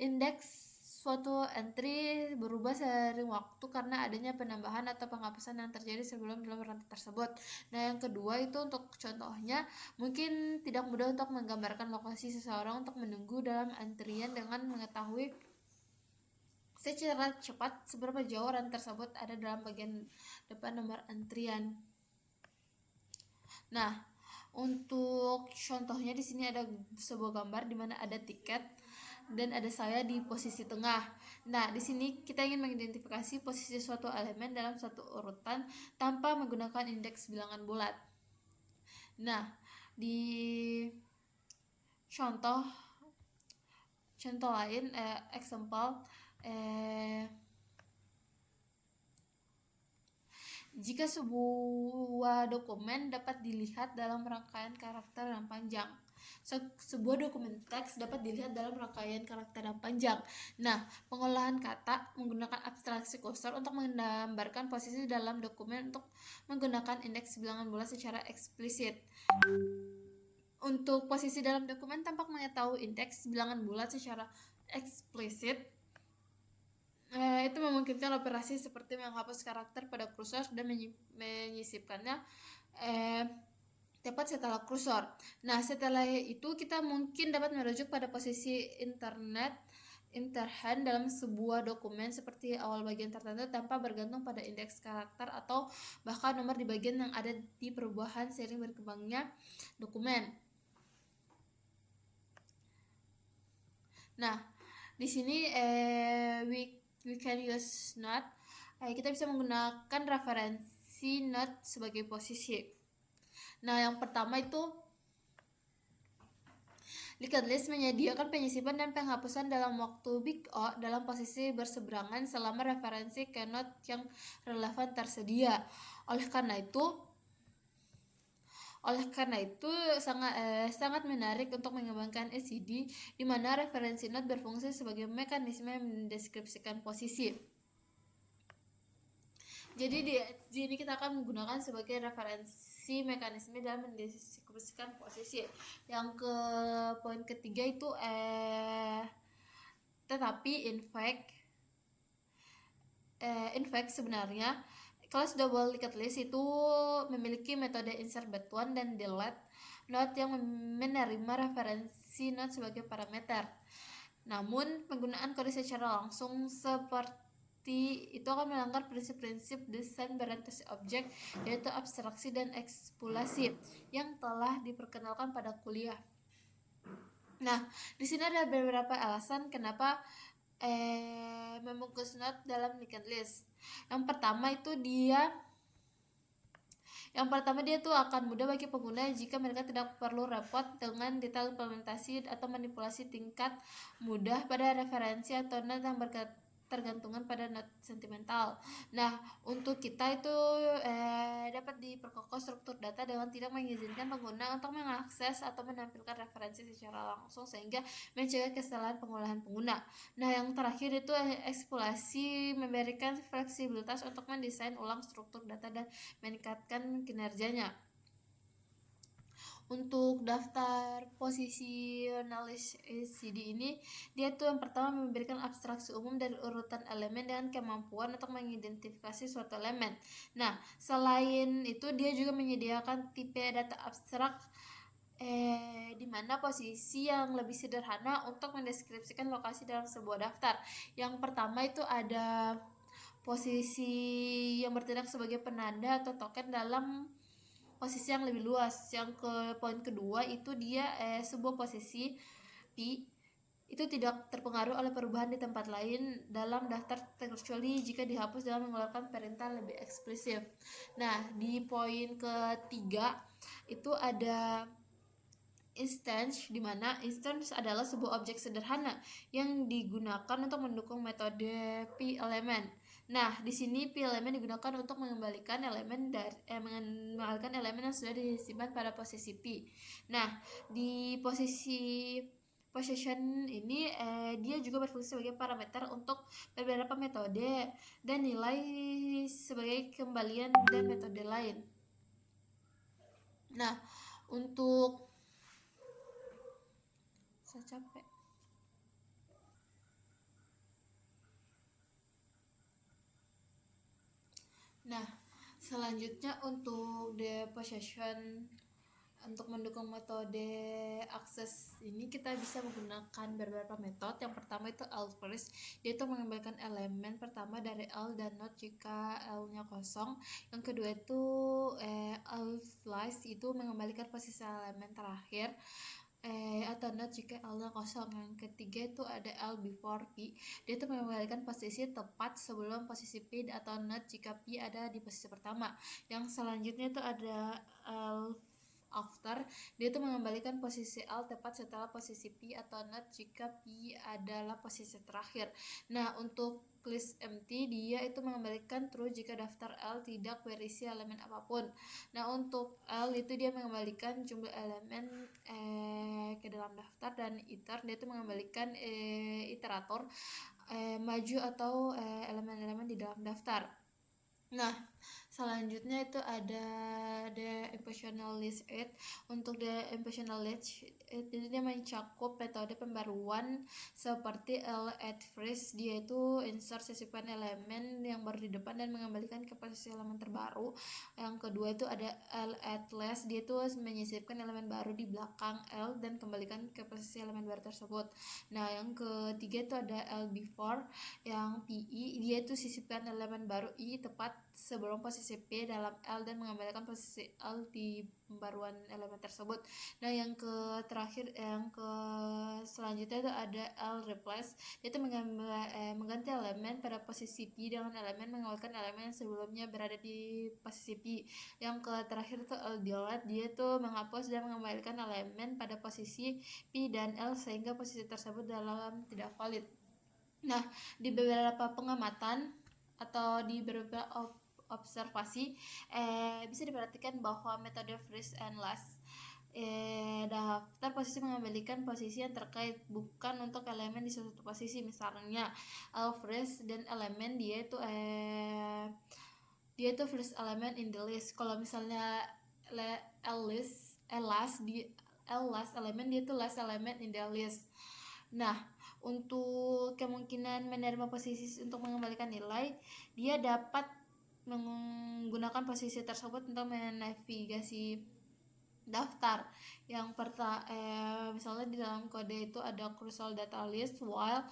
indeks suatu entry berubah seiring waktu karena adanya penambahan atau penghapusan yang terjadi sebelum dalam rantai tersebut. Nah, yang kedua itu untuk contohnya, mungkin tidak mudah untuk menggambarkan lokasi seseorang untuk menunggu dalam antrian dengan mengetahui secara cepat seberapa jauh rantai tersebut ada dalam bagian depan nomor antrian. Nah, untuk contohnya di sini ada sebuah gambar di mana ada tiket dan ada saya di posisi tengah. Nah, di sini kita ingin mengidentifikasi posisi suatu elemen dalam suatu urutan tanpa menggunakan indeks bilangan bulat. Nah, di contoh lain, example, jika sebuah dokumen dapat dilihat dalam rangkaian karakter yang panjang. Sebuah dokumen teks dapat dilihat dalam rangkaian karakter yang panjang. Nah, pengolahan kata menggunakan abstraksi kursor untuk menggambarkan posisi dalam dokumen untuk menggunakan indeks bilangan bulat secara eksplisit. Untuk posisi dalam dokumen tampak mengetahui indeks bilangan bulat secara eksplisit. Itu memungkinkan operasi seperti menghapus karakter pada kursor dan menyisipkannya tepat setelah kursor. Nah, setelah itu kita mungkin dapat merujuk pada posisi interhand dalam sebuah dokumen seperti awal bagian tertentu tanpa bergantung pada indeks karakter atau bahkan nomor di bagian yang ada di perubahan seiring berkembangnya dokumen. Nah, Di sini we can use not. Kita bisa menggunakan referensi not sebagai posisi. Nah, yang pertama itu linked list menyediakan penyisipan dan penghapusan dalam waktu big O dalam posisi berseberangan selama referensi ke not yang relevan tersedia. Oleh karena itu sangat menarik untuk mengembangkan SCD di mana referensi not berfungsi sebagai mekanisme yang mendeskripsikan posisi. Jadi di SG ini kita akan menggunakan sebagai referensi mekanisme dalam mendeskripsikan posisi. Yang ke poin ketiga itu tetapi in fact sebenarnya kelas double linked list itu memiliki metode insert button dan delete node yang menerima referensi node sebagai parameter. Namun penggunaan kode secara langsung seperti itu akan melanggar prinsip-prinsip desain berorientasi objek, yaitu abstraksi dan ekspulasi yang telah diperkenalkan pada kuliah. Nah, di sini ada beberapa alasan kenapa membungkus node dalam linked list. Yang pertama dia tuh akan mudah bagi pengguna jika mereka tidak perlu repot dengan detail implementasi atau manipulasi tingkat mudah pada referensi atau node yang tergantungan pada node sentimental. Nah, untuk kita itu dapat diperkokoh struktur data dengan tidak mengizinkan pengguna untuk mengakses atau menampilkan referensi secara langsung sehingga mencegah kesalahan pengolahan pengguna. Nah, yang terakhir itu ekspulasi memberikan fleksibilitas untuk mendesain ulang struktur data dan meningkatkan kinerjanya. Untuk daftar posisionalis SCD ini, dia tuh yang pertama memberikan abstraksi umum dari urutan elemen dengan kemampuan untuk mengidentifikasi suatu elemen. Nah, selain itu dia juga menyediakan tipe data abstrak di mana posisi yang lebih sederhana untuk mendeskripsikan lokasi dalam sebuah daftar. Yang pertama itu ada posisi yang bertindak sebagai penanda atau token dalam posisi yang lebih luas. Yang ke poin kedua itu dia sebuah posisi P itu tidak terpengaruh oleh perubahan di tempat lain dalam daftar kecuali jika dihapus dalam mengeluarkan perintah lebih eksplisit. Nah, di poin ketiga itu ada instance, di mana instance adalah sebuah objek sederhana yang digunakan untuk mendukung metode P elemen. Nah, di sini P elemen digunakan untuk mengembalikan elemen yang sudah disimpan pada posisi P. Nah, di posisi position ini dia juga berfungsi sebagai parameter untuk beberapa metode dan nilai sebagai kembalian dan metode lain. Nah, untuk saya capek. Nah, selanjutnya untuk depossession, untuk mendukung metode akses ini kita bisa menggunakan beberapa metode. Yang pertama itu L first, yaitu mengembalikan elemen pertama dari L dan not jika L-nya kosong. Yang kedua itu L slice, itu mengembalikan posisi elemen terakhir atau not jika L-nya kosong. Yang ketiga itu ada L before P, dia itu mengembalikan posisi tepat sebelum posisi P atau not jika P ada di posisi pertama. Yang selanjutnya itu ada L after, dia itu mengembalikan posisi L tepat setelah posisi P atau not jika P adalah posisi terakhir. Nah, untuk list empty, dia itu mengembalikan true jika daftar L tidak berisi elemen apapun. Nah, untuk L itu dia mengembalikan jumlah elemen ke dalam daftar, dan iter dia itu mengembalikan iterator maju atau elemen-elemen di dalam daftar. Nah, selanjutnya itu ada the impressional list 8. Untuk the impressional list 8 itu dia mencakup metode pembaruan seperti L at first, dia itu insert sisipkan elemen yang baru di depan dan mengembalikan ke posisi elemen terbaru. Yang kedua itu ada L at last, dia itu menyisipkan elemen baru di belakang L dan kembalikan ke posisi elemen baru tersebut. Nah, yang ketiga itu ada L before, yang PI, dia itu sisipkan elemen baru I tepat sebelum posisi posisi P dalam L dan mengembalikan posisi L di pembaruan elemen tersebut. Nah, yang selanjutnya itu ada L replace, yaitu mengganti elemen pada posisi P dengan elemen mengembalikan elemen yang sebelumnya berada di posisi P. Yang terakhir itu L delete, dia itu menghapus dan mengembalikan elemen pada posisi P dan L sehingga posisi tersebut dalam tidak valid. Nah, di beberapa pengamatan atau di beberapa observasi bisa diperhatikan bahwa metode first and last daftar posisi mengembalikan posisi yang terkait bukan untuk elemen di suatu posisi. Misalnya first dan elemen dia itu first element in the list. Kalau misalnya last element dia itu last element in the list. Nah, untuk kemungkinan menerima posisi untuk mengembalikan nilai, dia dapat menggunakan posisi tersebut untuk menavigasi daftar. Yang misalnya di dalam kode itu ada crucial data list, while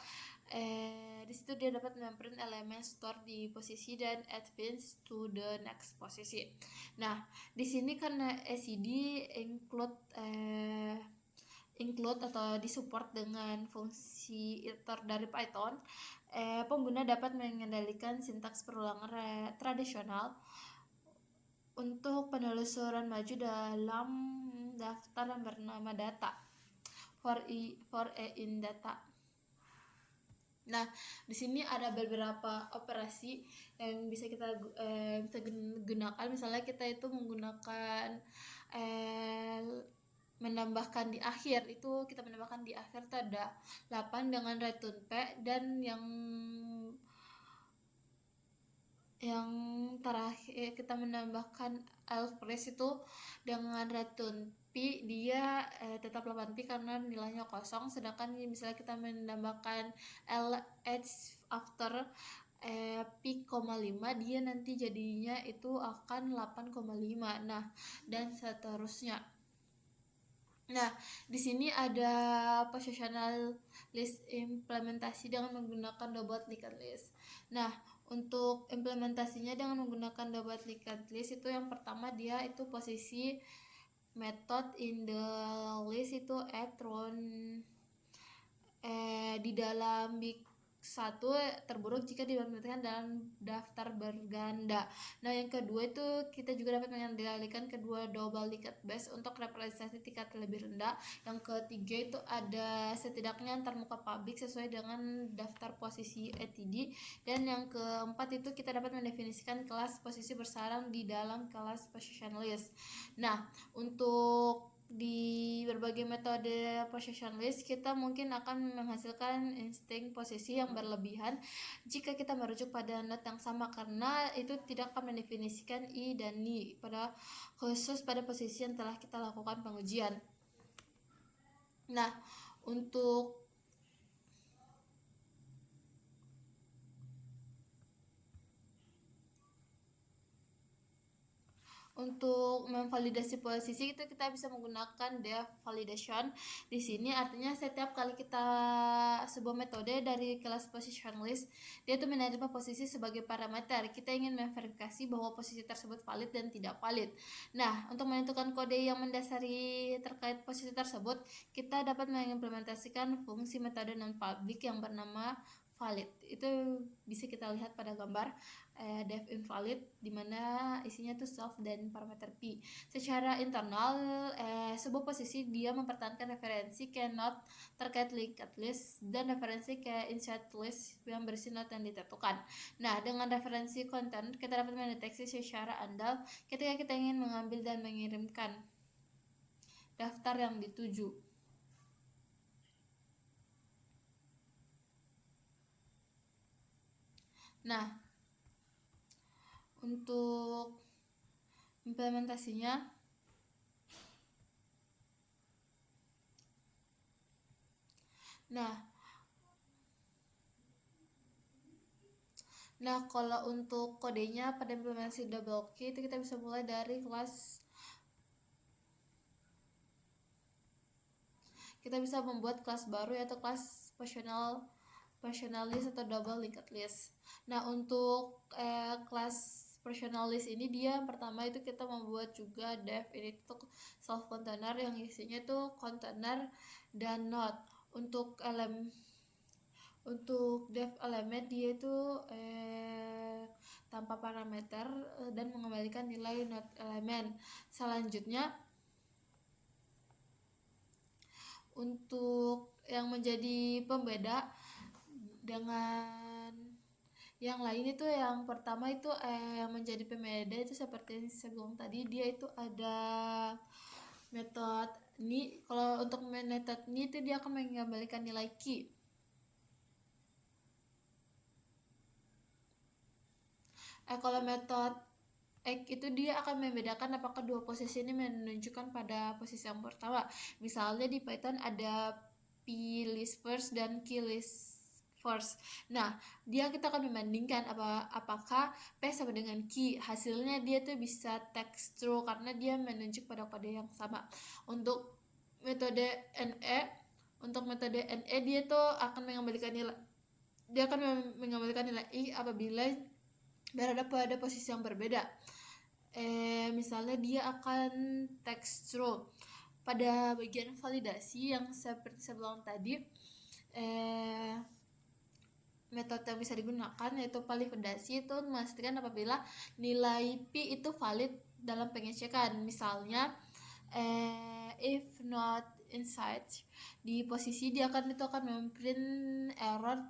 di situ dia dapat memprint elemen store di posisi dan advance to the next posisi. Nah, di sini karena ACD include atau disupport dengan fungsi editor dari Python, pengguna dapat mengendalikan sintaks perulangan tradisional untuk penelusuran maju dalam daftar yang bernama data for a in data. Nah, di sini ada beberapa operasi yang bisa kita gunakan. Misalnya kita itu menggunakan menambahkan di akhir, itu kita menambahkan di akhir itu ada 8 dengan return P, dan yang terakhir kita menambahkan L-press itu dengan return P, dia tetap 8P karena nilainya kosong. Sedangkan misalnya kita menambahkan LH after P,5, dia nanti jadinya itu akan 8,5. Nah, dan seterusnya. Nah, di sini ada positional list implementasi dengan menggunakan double linked list. Nah, untuk implementasinya dengan menggunakan double linked list itu yang pertama dia itu posisi method in the list itu di dalam big 1 terburuk jika diimplementasikan dalam daftar berganda. Nah, yang kedua itu kita juga dapat mengendalikan kedua double linked base untuk representasi tingkat lebih rendah. Yang ketiga itu ada setidaknya antarmuka publik sesuai dengan daftar posisi ATD. Dan yang keempat itu kita dapat mendefinisikan kelas posisi bersarang di dalam kelas position list. Nah, untuk di berbagai metode position list kita mungkin akan menghasilkan insting posisi yang berlebihan jika kita merujuk pada node yang sama, karena itu tidak akan mendefinisikan I dan Ni khusus pada posisi yang telah kita lakukan pengujian. Nah, untuk memvalidasi posisi itu kita bisa menggunakan def validation. Di sini artinya setiap kali kita sebuah metode dari kelas position list, dia itu menerima posisi sebagai parameter. Kita ingin memverifikasi bahwa posisi tersebut valid dan tidak valid. Nah, untuk menentukan kode yang mendasari terkait posisi tersebut, kita dapat mengimplementasikan fungsi metode non public yang bernama valid. Itu bisa kita lihat pada gambar def invalid, dimana isinya tuh self dan parameter P. Secara internal sebuah posisi dia mempertahankan referensi ke node terkait linked list dan referensi ke insert list yang berisi node yang ditentukan. Nah, dengan referensi konten kita dapat mendeteksi secara andal ketika kita ingin mengambil dan mengirimkan daftar yang dituju. Nah, untuk implementasinya, nah kalau untuk kodenya pada implementasi double key itu kita bisa mulai dari kelas, kita bisa membuat kelas baru yaitu kelas positional list atau double linked list. Nah, untuk kelas personal list ini dia pertama itu kita membuat juga def ini untuk self container yang isinya tuh container dan node. Untuk def element dia itu tanpa parameter dan mengembalikan nilai node element. Selanjutnya untuk yang menjadi pembeda dengan yang lain itu yang pertama itu yang menjadi pembeda itu seperti sebelum tadi dia itu ada metode ini. Kalau untuk metode ini itu dia akan mengembalikan nilai key. Kalau metode X itu dia akan membedakan apakah dua posisi ini menunjukkan pada posisi yang pertama. Misalnya di Python ada plist first dan keylist first. Nah, kita akan membandingkan apakah P sama dengan key. Hasilnya dia tuh bisa text true karena dia menunjuk pada kode yang sama. Untuk metode NE dia tuh akan mengembalikan nilai I apabila berada pada posisi yang berbeda. Misalnya dia akan text true. Pada bagian validasi yang seperti sebelum tadi, metode yang bisa digunakan yaitu validasi itu memastikan apabila nilai P itu valid dalam pengecekan. Misalnya if not inside di posisi dia akan memprint error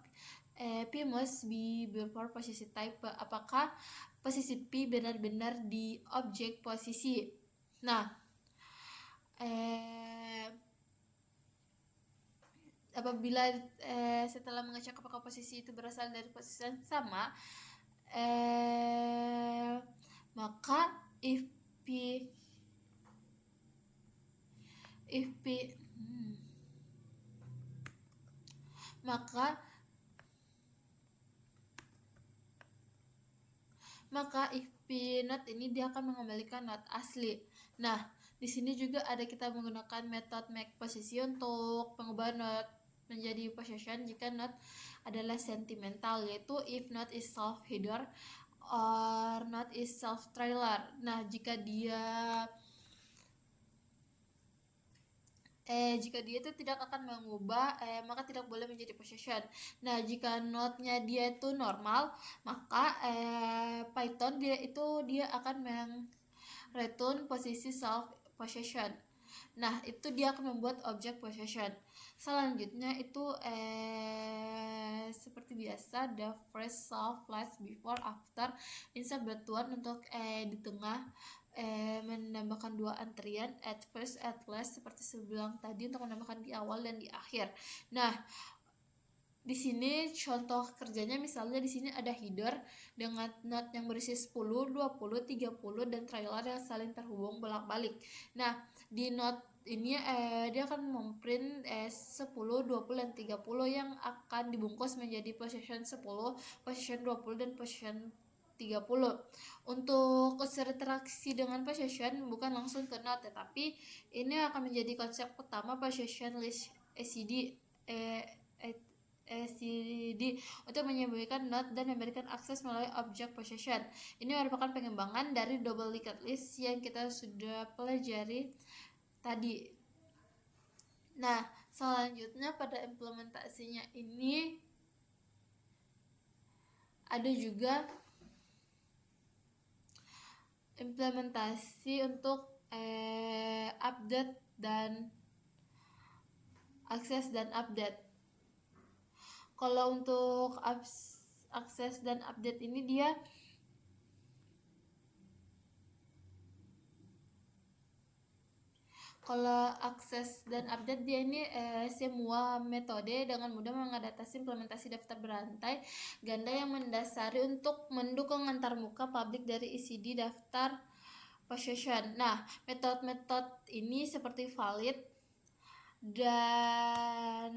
P must be before posisi type. Apakah posisi P benar-benar di objek posisi. Nah, apabila setelah mengecek apakah posisi itu berasal dari posisi yang sama, maka if P maka if P not ini dia akan mengembalikan not asli. Nah, di sini juga ada kita menggunakan metode make posisi untuk pengubahan not menjadi possession jika not adalah sentimental, yaitu if not is self header or not is self trailer. Nah, jika dia itu tidak akan mengubah, maka tidak boleh menjadi possession. Nah, jika node-nya dia itu normal, maka Python dia akan return posisi self possession. Nah, itu dia akan membuat objek possession. Selanjutnya itu seperti biasa the first self last before after insert batuan untuk di tengah menambahkan dua antrian at first at last seperti sebelum tadi untuk menambahkan di awal dan di akhir. Nah, di sini contoh kerjanya misalnya di sini ada header dengan node yang berisi 10, 20, 30 dan trailer yang saling terhubung bolak-balik. Nah, di node ini dia akan memprint 10, 20 dan 30 yang akan dibungkus menjadi possession 10, possession 20 dan possession 30. Untuk unsur interaksi dengan possession bukan langsung ke node, tetapi ini akan menjadi konsep utama possession list SCD untuk menyembunyikan node dan memberikan akses melalui objek possession. Ini merupakan pengembangan dari double linked list yang kita sudah pelajari tadi. Nah, selanjutnya pada implementasinya ini ada juga implementasi untuk update dan akses dan update. Kalau untuk akses dan update ini dia ini semua metode dengan mudah mengadaptasi implementasi daftar berantai ganda yang mendasari untuk mendukung antarmuka publik dari isi di daftar possession. Nah, metode-metode ini seperti valid dan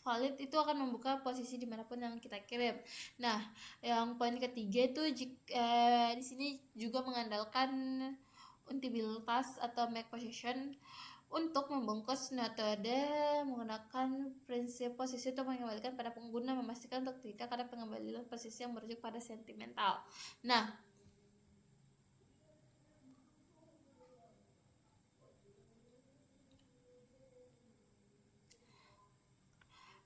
valid itu akan membuka posisi dimanapun yang kita kirim. Nah, yang poin ketiga itu di sini juga mengandalkan untabilitas atau make possession untuk membungkus metode menggunakan prinsip posisi untuk mengembalikan pada pengguna, memastikan untuk tidak ada pengembalian posisi yang merujuk pada sentimental. Nah,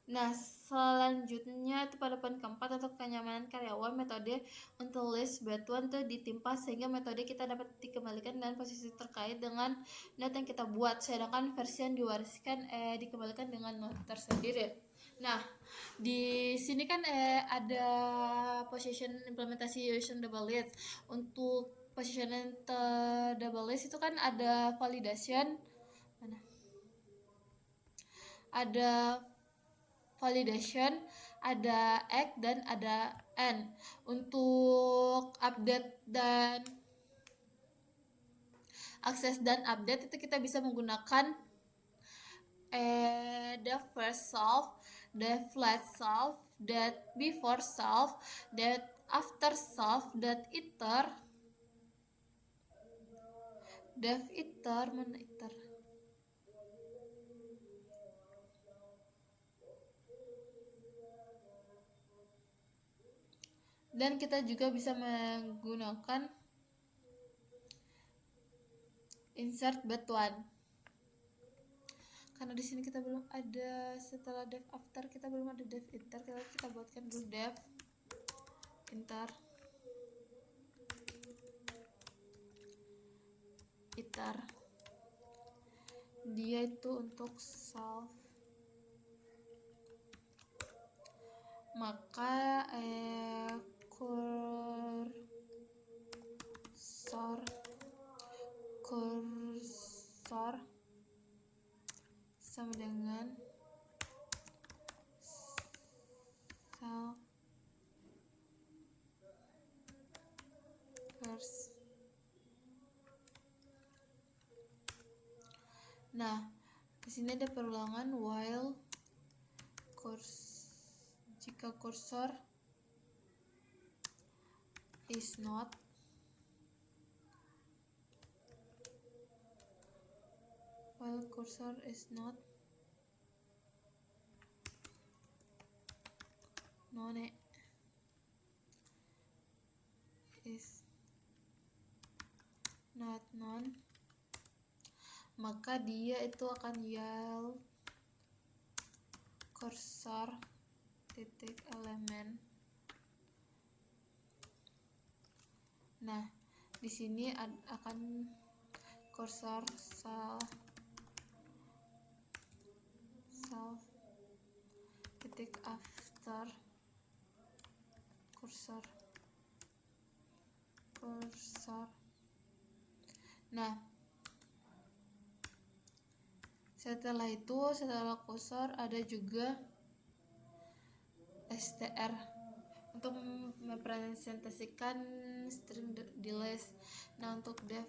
Nah, selanjutnya itu pada poin keempat, untuk kenyamanan karyawan, metode untuk list batuan itu ditimpa sehingga metode kita dapat dikembalikan dan posisi terkait dengan not yang kita buat, sedangkan versi yang diwariskan dikembalikan dengan not tersendiri. Nah, di sini kan ada position implementasi using double list. Untuk position double list itu kan ada validation, mana? Ada validation, ada X dan ada N. Untuk update dan akses dan update itu kita bisa menggunakan the first solve, the flat solve, that before solve, that after solve, that iter, dev iter, mana iter? Dan kita juga bisa menggunakan insert batuan. Karena di sini kita belum ada, setelah dev after kita belum ada dev iter, kita buatkan dulu dev iter dia itu untuk solve, maka kursor sama dengan self first. Nah, di sini ada perulangan while jika kursor is not none is not none, maka dia itu akan yield kursor titik elemen. Nah, di sini akan kursor self titik after kursor. Nah, setelah kursor ada juga str untuk merepresentasikan string di list. Nah, untuk dev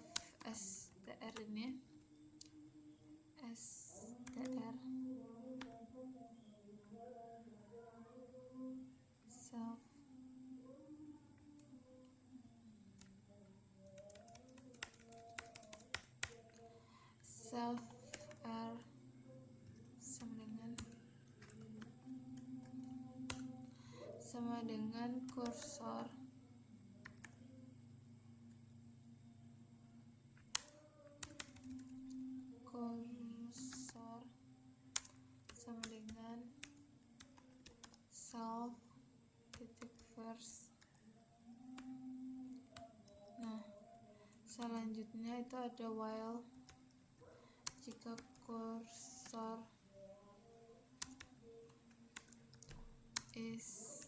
str ini str self r sama dengan kursor sama dengan self titik first. Nah, selanjutnya itu ada while jika kursor is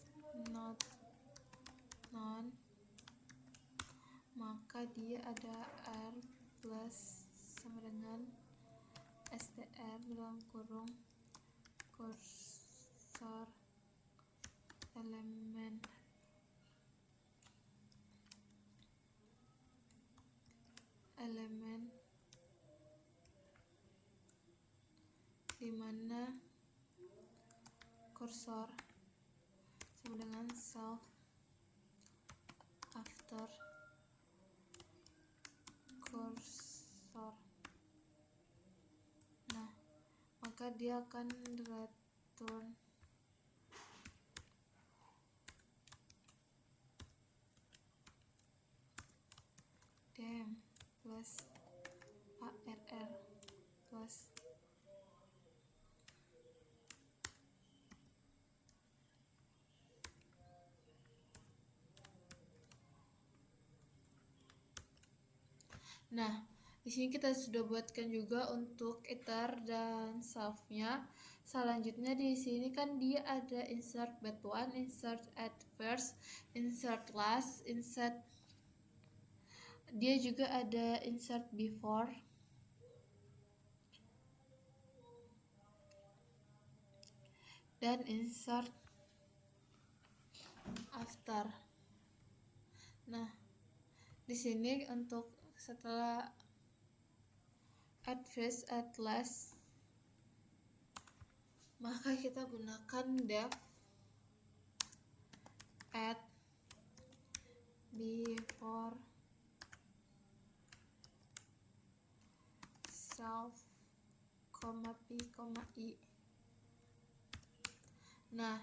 not none, maka dia ada r plus sama dengan str dalam kurung kursor elemen di mana kursor sama dengan self after kursor. Nah, maka dia akan return dem plus arr plus Nah, di sini kita sudah buatkan juga untuk ether dan self-nya. Selanjutnya di sini kan dia ada insert bed one, insert at first, insert last, insert, dia juga ada insert before dan insert after. Nah, di sini untuk setelah at first, at last, maka kita gunakan def, at, before, self, p, i. Nah,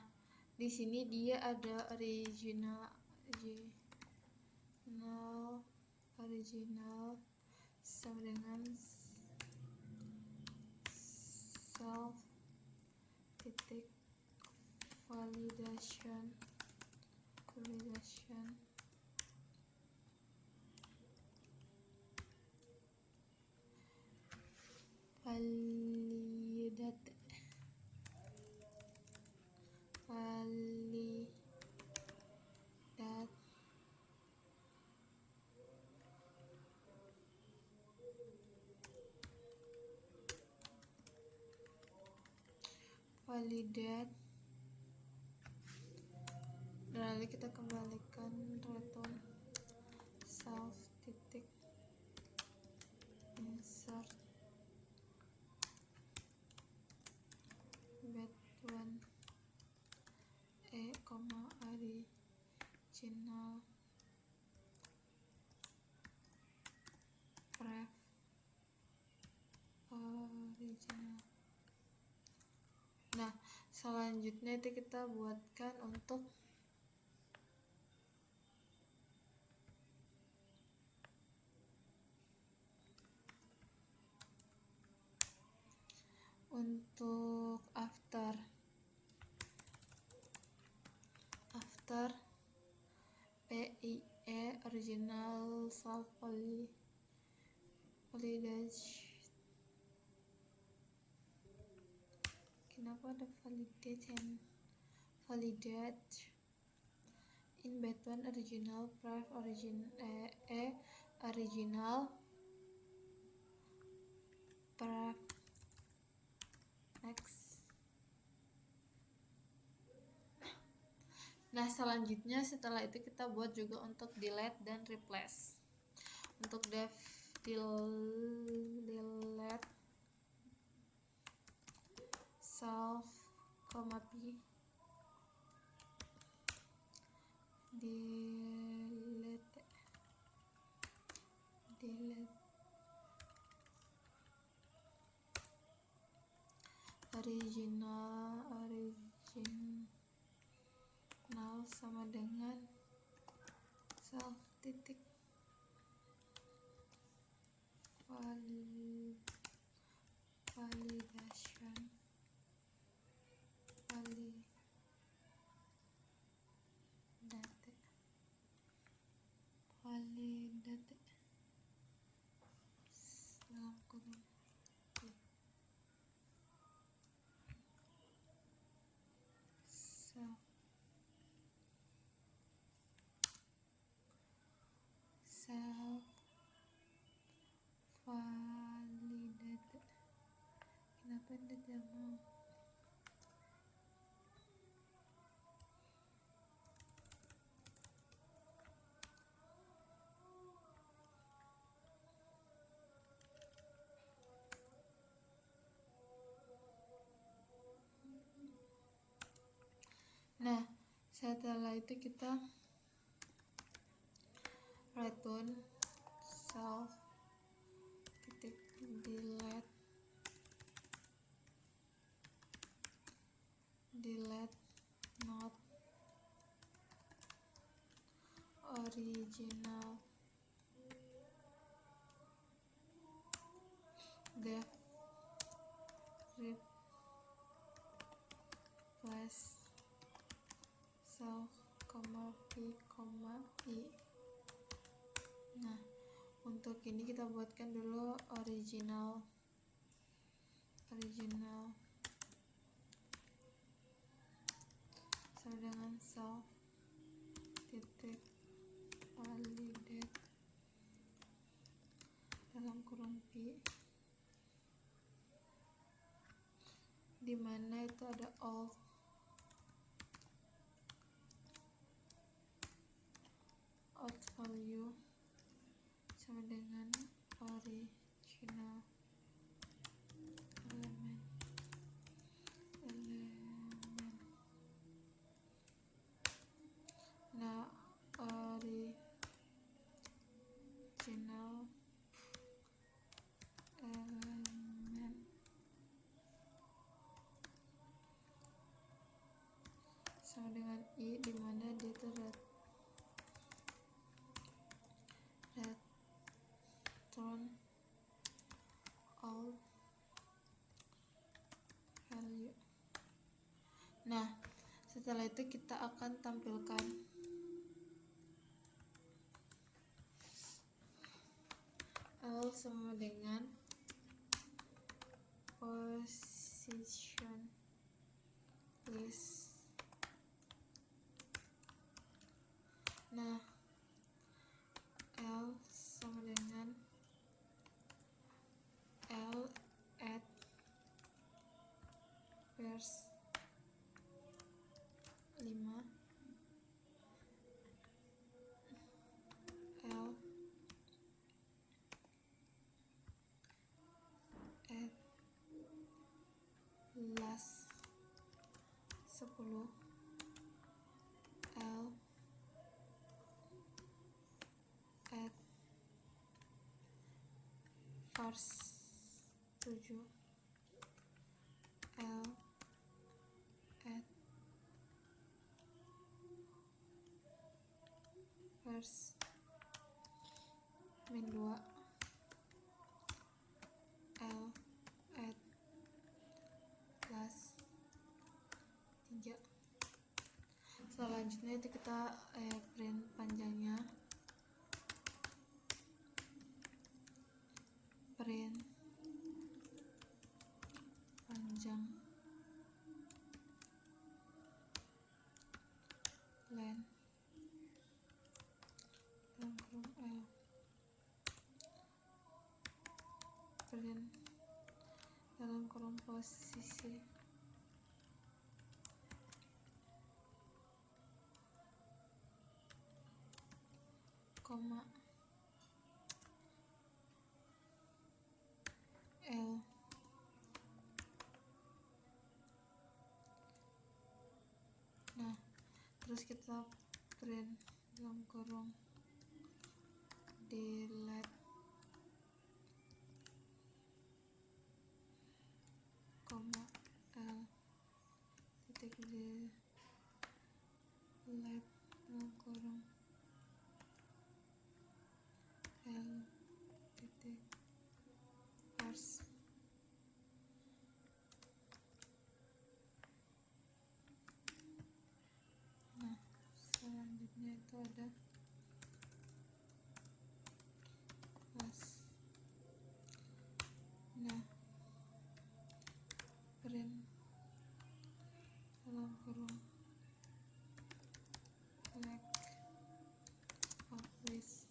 di sini dia ada original sama dengan self titik validation validate lalu kita kembalikan return self titik insert bed one original ref original. Nah, selanjutnya itu kita buatkan untuk after PIE original self validation. Kenapa ada validate in bed one original pref original pref next. Nah, selanjutnya setelah itu kita buat juga untuk delete dan replace. Untuk delete self, p, delete original sama dengan self titik validation self validate. Kenapa tidak mau? Nah, setelah itu kita return self titik delete not original def replace self, p, i. Nah, untuk Untuk ini kita buatkan dulu original sama dengan self titik validate dalam kurung pi, dimana itu ada alt value sama dengan original element. Nah, original element sama dengan i, dimana dia itu return all value. Nah, setelah itu kita akan tampilkan L sama dengan position list. Nah, L sama dengan L at verse 5, L at last 10, L at verse 7, L at verse min 2, L at last 3. Selanjutnya itu kita print panjangnya, print panjang len dalam kurung L, print dalam kurung posisi koma L. Nah, terus kita print dalam kurung delete koma L titik delete dalam kurung L titik parse. Nah, selanjutnya itu ada pas. Nah, print dalam kurung flag publish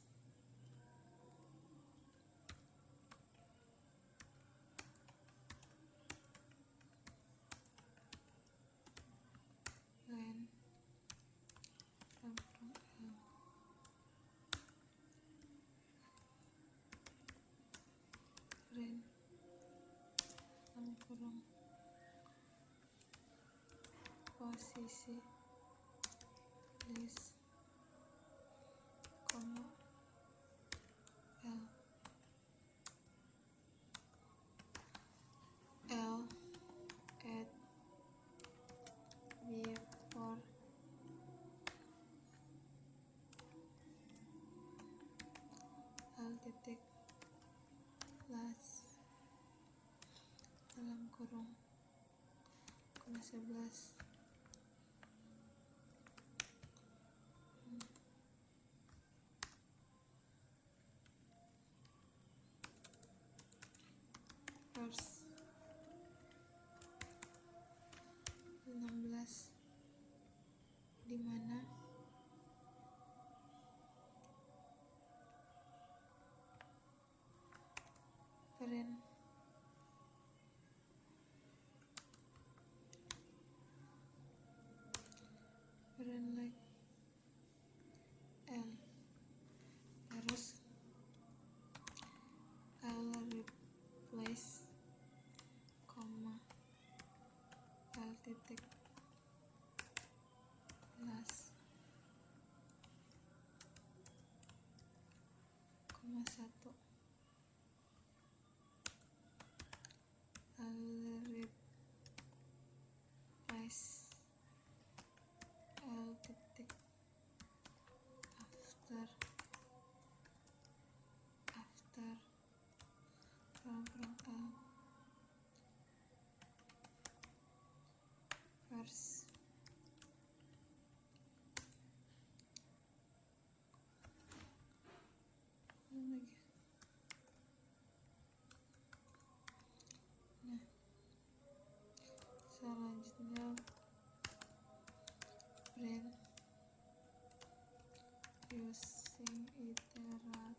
len dalam kurung L, print dalam kurung posisi list koma L, L at before L titik last dalam kurung 11. Using iterator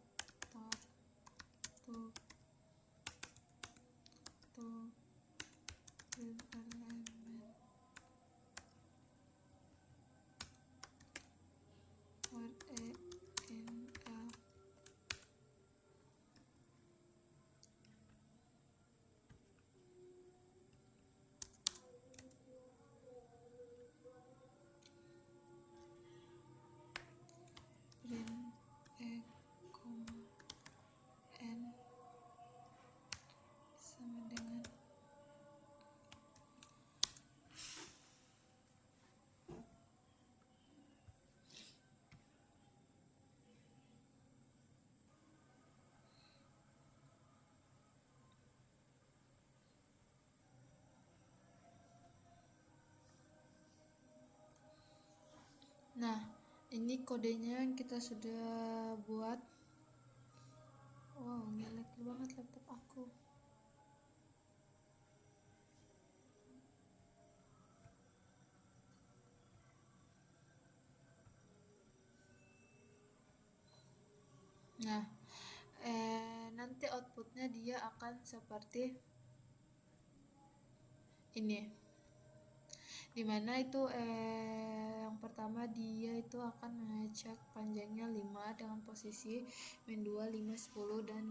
to build element for a in L. Print e, n sama dengan Nah, ini kodenya yang kita sudah buat. Wow, ngelek banget laptop aku. Nah, nanti outputnya dia akan seperti ini, dimana itu yang pertama dia itu akan mengecek panjangnya 5 dengan posisi min 2, 5, 10 dan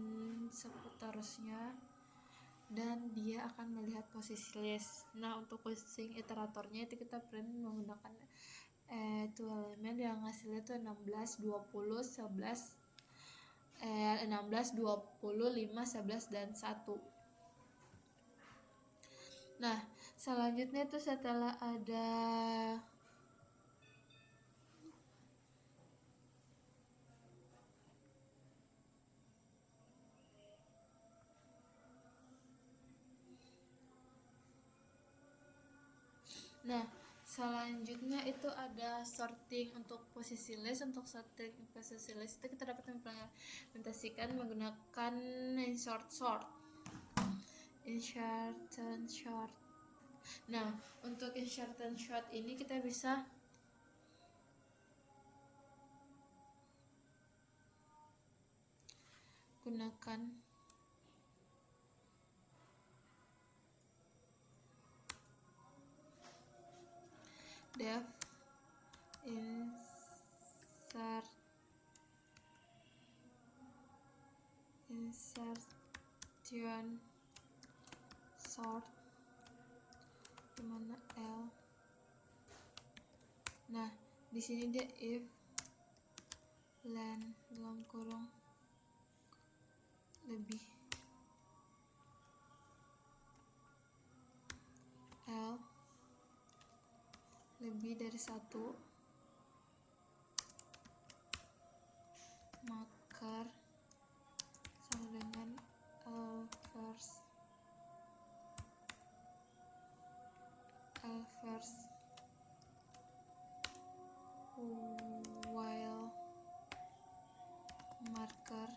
seterusnya, dan dia akan melihat posisi list. Nah, untuk using iteratornya itu kita print menggunakan itu elemen yang hasilnya itu 16, 20, 11 16, 20, 5, 11 dan 1. Nah, selanjutnya itu setelah ada itu ada sorting untuk posisi list. Untuk sorting posisi list itu kita dapat implementasikan menggunakan insert sort. Nah, untuk insert sort ini kita bisa gunakan def insertion sort dimana L. Nah, di sini dia if len dalam kurung lebih L lebih dari 1, marker sama dengan L first while marker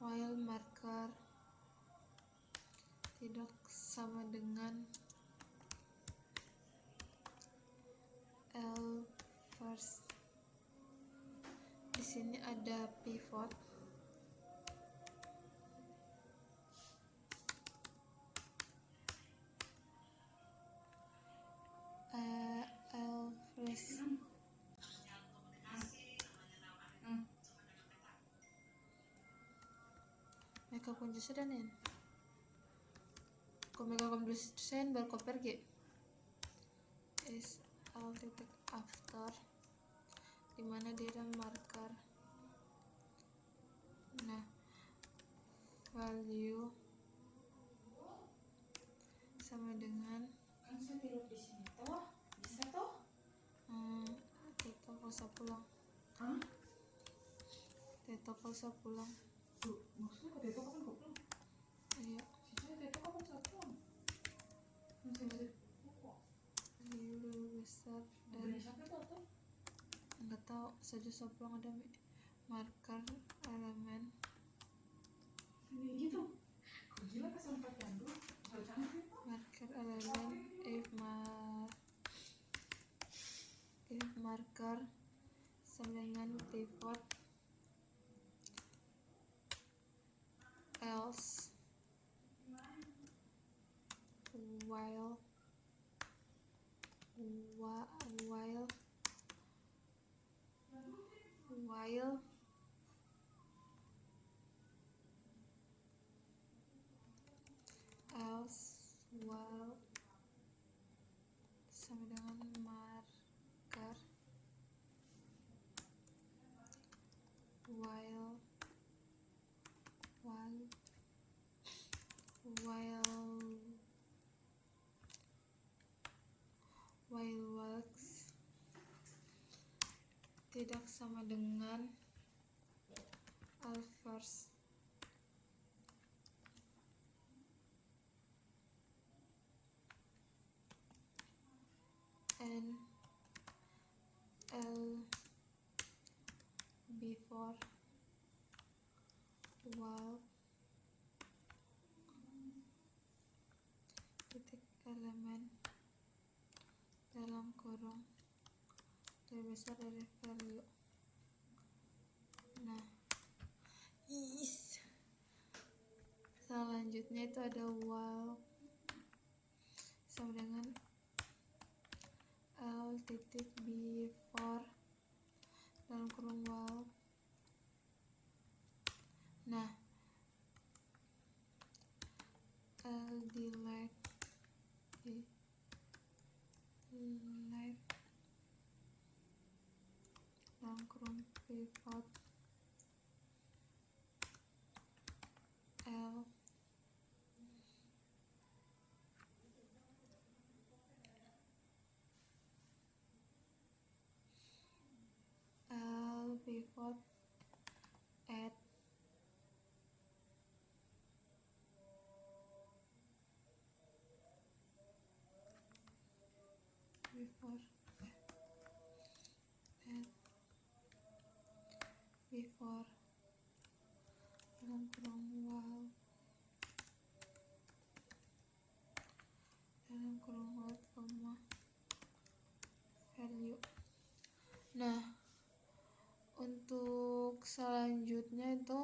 while marker tidak sama dengan L first. Di sini ada pivot. L first. Mereka pun justru dan mereka komplisen berkoper G is L titik after, dimana dia ada marker. Nah, value sama dengan kan saya tidur di sini toh bisa toh Teto pausa pulang. Teto pausa pulang. Tuh, maksudnya ke Teto kapan kau pulang? Iya. Sisanya Teto kapan saya pulang? saja soplong ada marker elemen gitu. Kok gila kesempat candu. marker elemen if marker sama dengan pivot else while sama dengan marker while works tidak sama dengan else and before while titik elemen dalam kurung lebih besar dari value. Nah, selanjutnya itu ada while sama dengan L titik before dalam kurung while. Nah, L delete dalam kurung pivot L pivot add before dalam kurung while dalam kurung hold koma value. Nah, untuk selanjutnya itu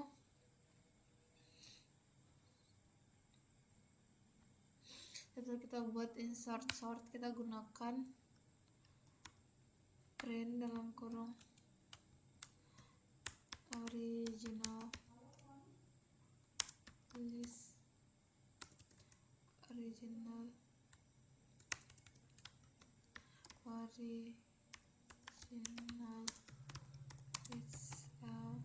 setelah kita buat insert sort, kita gunakan print dalam kurung original list L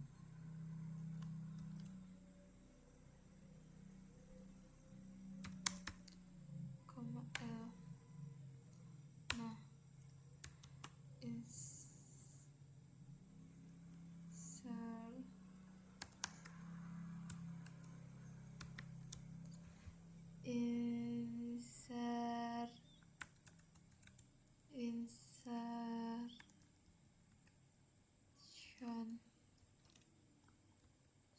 koma L. Nah, insertion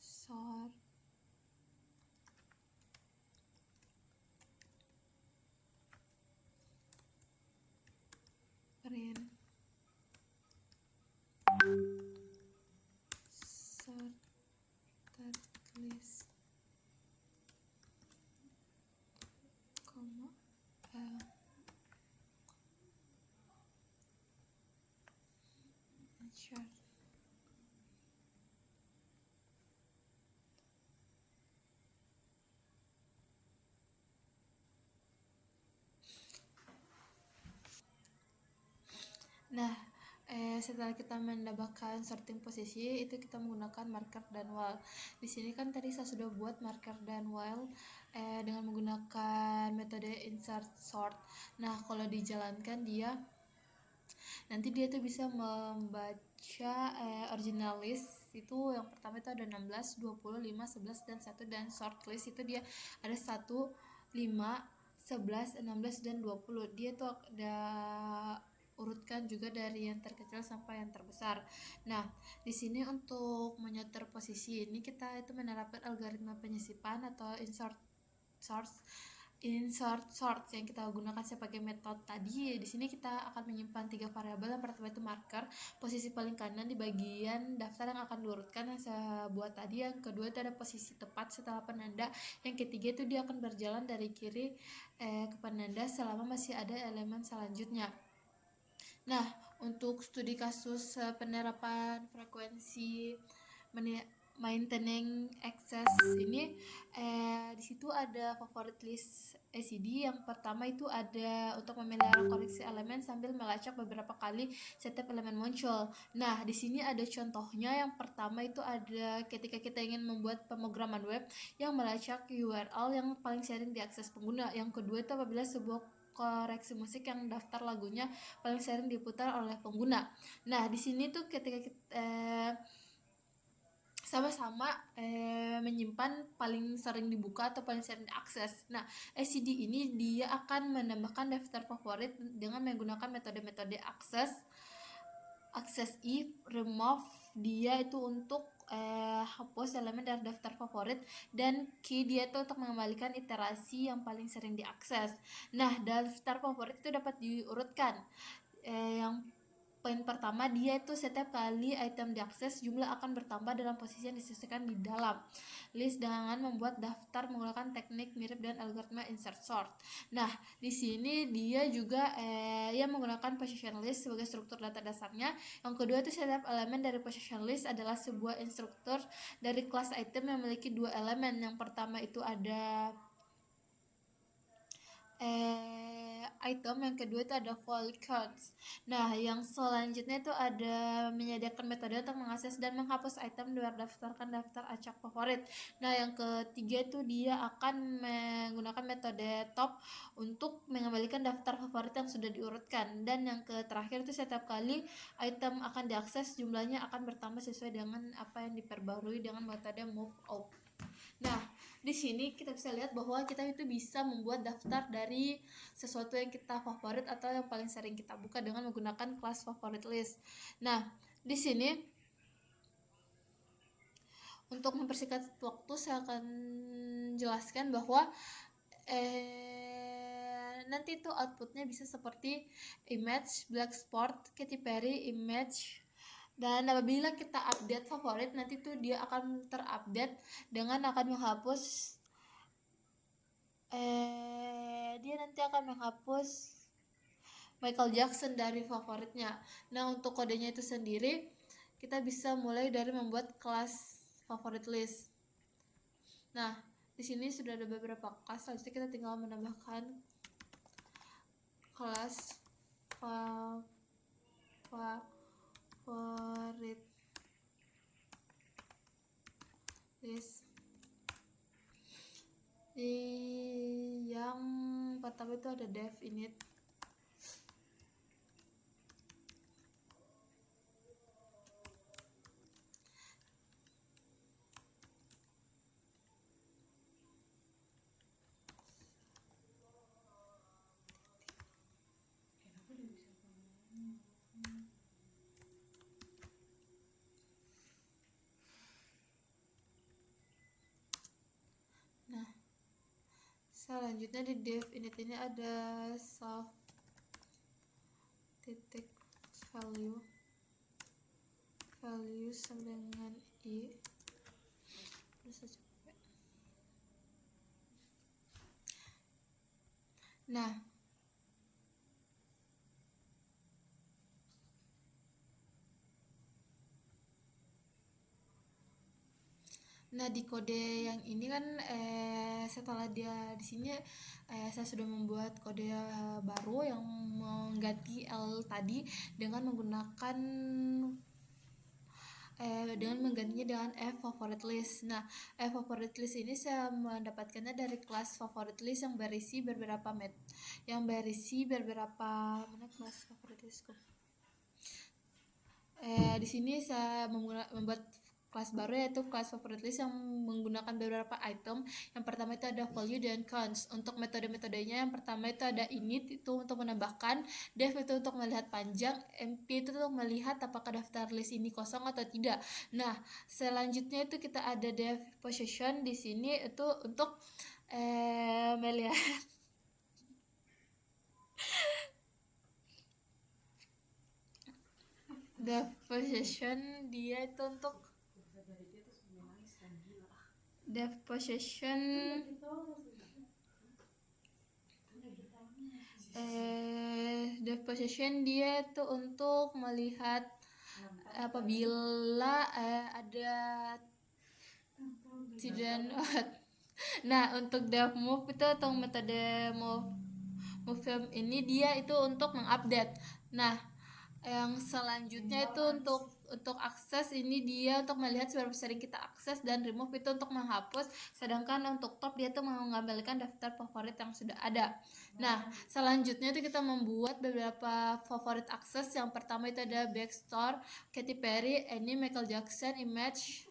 sort print sorted list koma L insert. Nah, setelah kita mendapatkan sorting posisi, itu kita menggunakan marker dan while. Di sini kan tadi saya sudah buat marker dan while dengan menggunakan metode insert sort. Nah, kalau dijalankan nanti dia tuh bisa membaca original list itu yang pertama itu ada 16, 20, 5, 11 dan 1, dan short list itu dia ada 1, 5, 11, 16 dan 20. Dia tuh ada urutkan juga dari yang terkecil sampai yang terbesar. Nah, di sini untuk menyetor posisi ini kita itu menerapkan algoritma penyisipan atau insert sort yang kita gunakan sebagai metode tadi. Di sini kita akan menyimpan 3 variabel. Yang pertama itu marker, posisi paling kanan di bagian daftar yang akan diurutkan yang saya buat tadi. Yang kedua itu ada posisi tepat setelah penanda. Yang ketiga itu dia akan berjalan dari kiri ke penanda selama masih ada elemen selanjutnya. Nah, untuk studi kasus penerapan frekuensi maintaining access ini di situ ada favorit list ACD. Yang pertama itu ada untuk memelihara koleksi elemen sambil melacak beberapa kali setiap elemen muncul. Nah, di sini ada contohnya. Yang pertama itu ada ketika kita ingin membuat pemrograman web yang melacak URL yang paling sering diakses pengguna. Yang kedua itu apabila sebuah koreksi musik yang daftar lagunya paling sering diputar oleh pengguna. Nah, di sini tuh ketika kita sama-sama menyimpan paling sering dibuka atau paling sering diakses. Nah, ACD ini dia akan menambahkan daftar favorit dengan menggunakan metode-metode access if, remove. Dia itu untuk hapus elemen dari daftar favorit, dan key dia itu untuk mengembalikan iterasi yang paling sering diakses. Nah, daftar favorit itu dapat diurutkan. Yang poin pertama, dia itu setiap kali item diakses jumlah akan bertambah dalam posisi yang disesuaikan di dalam list dengan membuat daftar menggunakan teknik mirip dengan algoritma insert sort. Nah, di sini dia juga menggunakan position list sebagai struktur data dasarnya. Yang kedua itu setiap elemen dari position list adalah sebuah instruktur dari kelas item yang memiliki 2 elemen. Yang pertama itu ada item, yang kedua itu ada void counts. Nah, yang selanjutnya itu ada menyediakan metode untuk mengakses dan menghapus item berdasarkan daftar acak favorit. Nah, yang ketiga itu dia akan menggunakan metode top untuk mengembalikan daftar favorit yang sudah diurutkan. Dan yang terakhir itu setiap kali item akan diakses jumlahnya akan bertambah sesuai dengan apa yang diperbarui dengan metode move out. Nah, di sini kita bisa lihat bahwa kita itu bisa membuat daftar dari sesuatu yang kita favorit atau yang paling sering kita buka dengan menggunakan kelas favorite list. Nah, di sini untuk mempersingkat waktu saya akan jelaskan bahwa nanti itu outputnya bisa seperti image, black spot, Katy Perry, image. Dan apabila kita update favorit, nanti tuh dia akan terupdate dengan akan menghapus dia nanti akan menghapus Michael Jackson dari favoritnya. Nah, untuk kodenya itu sendiri kita bisa mulai dari membuat kelas favorite list. Nah, di sini sudah ada beberapa kelas, selanjutnya kita tinggal menambahkan kelas favorite list. Yang pertama itu ada dev init. Nah, selanjutnya di dev init ini ada self titik value sama dengan i terus saja. Nah, di kode yang ini kan setelah dia di sini saya sudah membuat kode baru yang mengganti L tadi dengan menggunakan menggantinya dengan F favorite list. Nah, F favorite list ini saya mendapatkannya dari kelas favorite list yang berisi beberapa mana kelas favorite list. Di sini saya membuat kelas baru, yaitu kelas favorite list yang menggunakan beberapa item. Yang pertama itu ada value dan cons. Untuk metode-metodenya, yang pertama itu ada init, itu untuk menambahkan, dev itu untuk melihat panjang, mp itu untuk melihat apakah daftar list ini kosong atau tidak. Nah, selanjutnya itu kita ada dev possession. Di sini itu untuk melihat dev possession, dia itu untuk dev possession dev possession dia itu untuk melihat apabila ada tidak. Nah, untuk dev move itu atau metode move film ini dia itu untuk mengupdate. Nah, yang selanjutnya itu untuk akses, ini dia untuk melihat seberapa sering kita akses, dan remove itu untuk menghapus, sedangkan untuk top dia tuh mengembalikan daftar favorit yang sudah ada. Nah, selanjutnya itu kita membuat beberapa favorit akses. Yang pertama itu ada Backstore, Katy Perry, Annie, Michael Jackson, Image,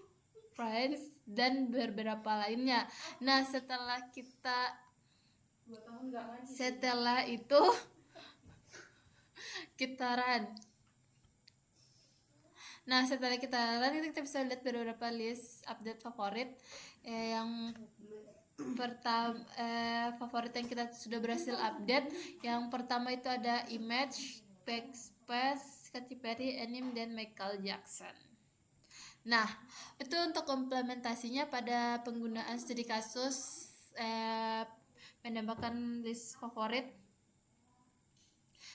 Friends, dan beberapa lainnya. Nah, setelah itu kita run. Nah, setelah kita run itu kita bisa lihat beberapa list update favorit. Yang pertama favorit yang kita sudah berhasil update, yang pertama itu ada Image, Backspace, Katy Perry, Anime, dan Michael Jackson. Nah, itu untuk implementasinya pada penggunaan studi kasus menambahkan list favorit.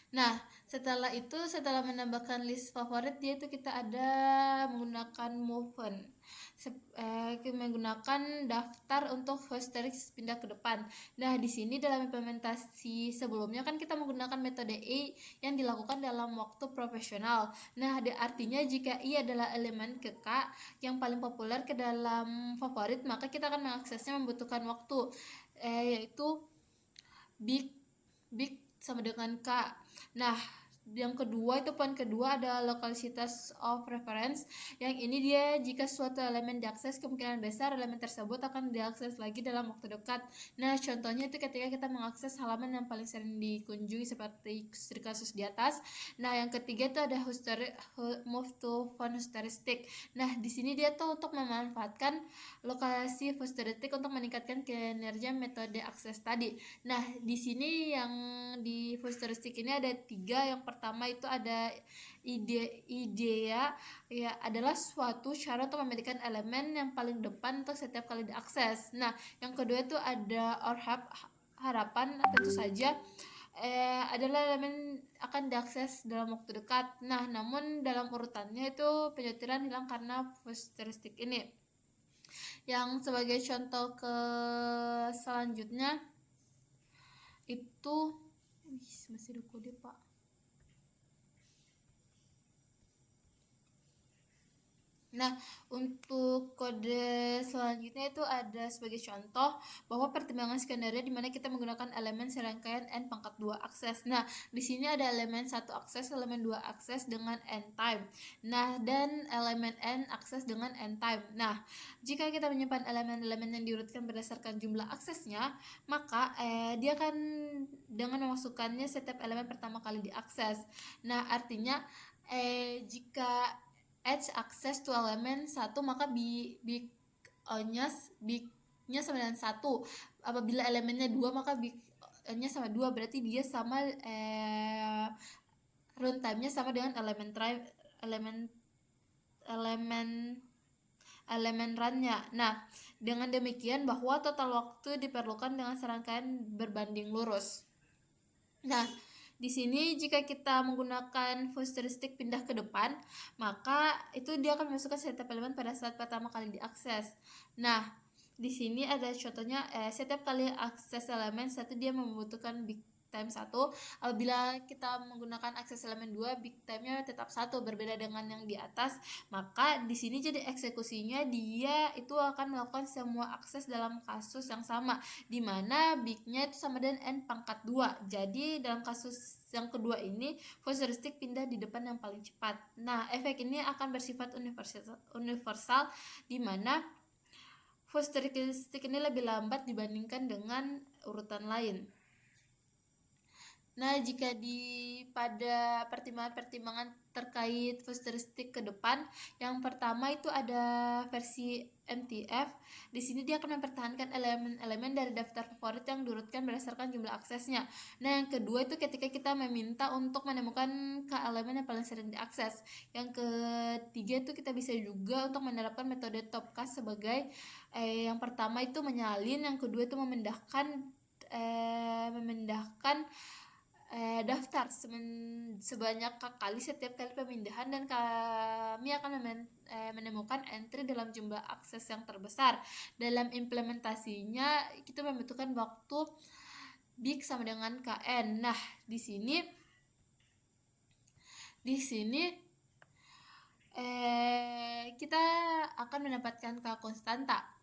Nah, setelah menambahkan list favorit, dia itu kita ada menggunakan movement, menggunakan daftar untuk heuristik pindah ke depan. Nah, di sini dalam implementasi sebelumnya kan kita menggunakan metode I yang dilakukan dalam waktu profesional. Nah, artinya jika I adalah elemen ke K yang paling populer ke dalam favorit, maka kita akan mengaksesnya membutuhkan waktu, yaitu big sama dengan K. Nah, yang kedua itu poin kedua ada localities of reference. Yang ini dia jika suatu elemen diakses, kemungkinan besar elemen tersebut akan diakses lagi dalam waktu dekat. Nah, contohnya itu ketika kita mengakses halaman yang paling sering dikunjungi seperti studi kasus di atas. Nah, yang ketiga itu ada move to phone heuristic. Nah, di sini dia tuh untuk memanfaatkan lokasi heuristic untuk meningkatkan kinerja metode akses tadi. Nah, di sini yang di heuristic ini ada 3. Yang pertama itu ada idea ya, adalah suatu cara untuk memiliki elemen yang paling depan untuk setiap kali diakses. Nah, yang kedua itu ada harapan, tentu saja adalah elemen akan diakses dalam waktu dekat. Nah, namun dalam urutannya itu penyotiran hilang karena heuristik ini. Yang sebagai contoh ke selanjutnya itu masih ada kode, Pak. Nah, untuk kode selanjutnya itu ada sebagai contoh bahwa pertimbangan skenario di mana kita menggunakan elemen serangkaian n pangkat 2 akses. Nah, di sini ada elemen 1 akses, elemen 2 akses dengan n time. Nah, dan elemen n akses dengan n time. Nah, jika kita menyimpan elemen-elemen yang diurutkan berdasarkan jumlah aksesnya, maka dia akan dengan memasukkannya setiap elemen pertama kali diakses. Nah, artinya jika H access to elemen 1, maka big-nya sama dengan 1. Apabila elemennya 2, maka big-nya sama 2, berarti dia sama runtime-nya sama dengan elemen run-nya. Nah, dengan demikian bahwa total waktu diperlukan dengan serangkaian berbanding lurus. Nah, di sini jika kita menggunakan heuristik pindah ke depan, maka itu dia akan memasukkan setiap elemen pada saat pertama kali diakses. Nah, di sini ada contohnya, setiap kali akses elemen 1 dia membutuhkan big time 1. Apabila kita menggunakan akses elemen 2, big time-nya tetap 1, berbeda dengan yang di atas. Maka di sini jadi eksekusinya dia itu akan melakukan semua akses dalam kasus yang sama, di mana big-nya itu sama dengan n pangkat 2. Jadi dalam kasus yang kedua ini futuristik pindah di depan yang paling cepat. Nah, efek ini akan bersifat universal di mana futuristik ini lebih lambat dibandingkan dengan urutan lain. Nah, jika pada pertimbangan-pertimbangan terkait futuristik ke depan, yang pertama itu ada versi MTF. Di sini dia akan mempertahankan elemen-elemen dari daftar favorit yang diurutkan berdasarkan jumlah aksesnya. Nah, yang kedua itu ketika kita meminta untuk menemukan elemen yang paling sering diakses. Yang ketiga itu kita bisa juga untuk menerapkan metode Topcast sebagai yang pertama itu menyalin, yang kedua itu memindahkan daftar sebanyak kali setiap kali pemindahan, dan kami akan menemukan entry dalam jumlah akses yang terbesar. Dalam implementasinya kita membutuhkan waktu big sama dengan KN. Nah, di sini kita akan mendapatkan K konstanta.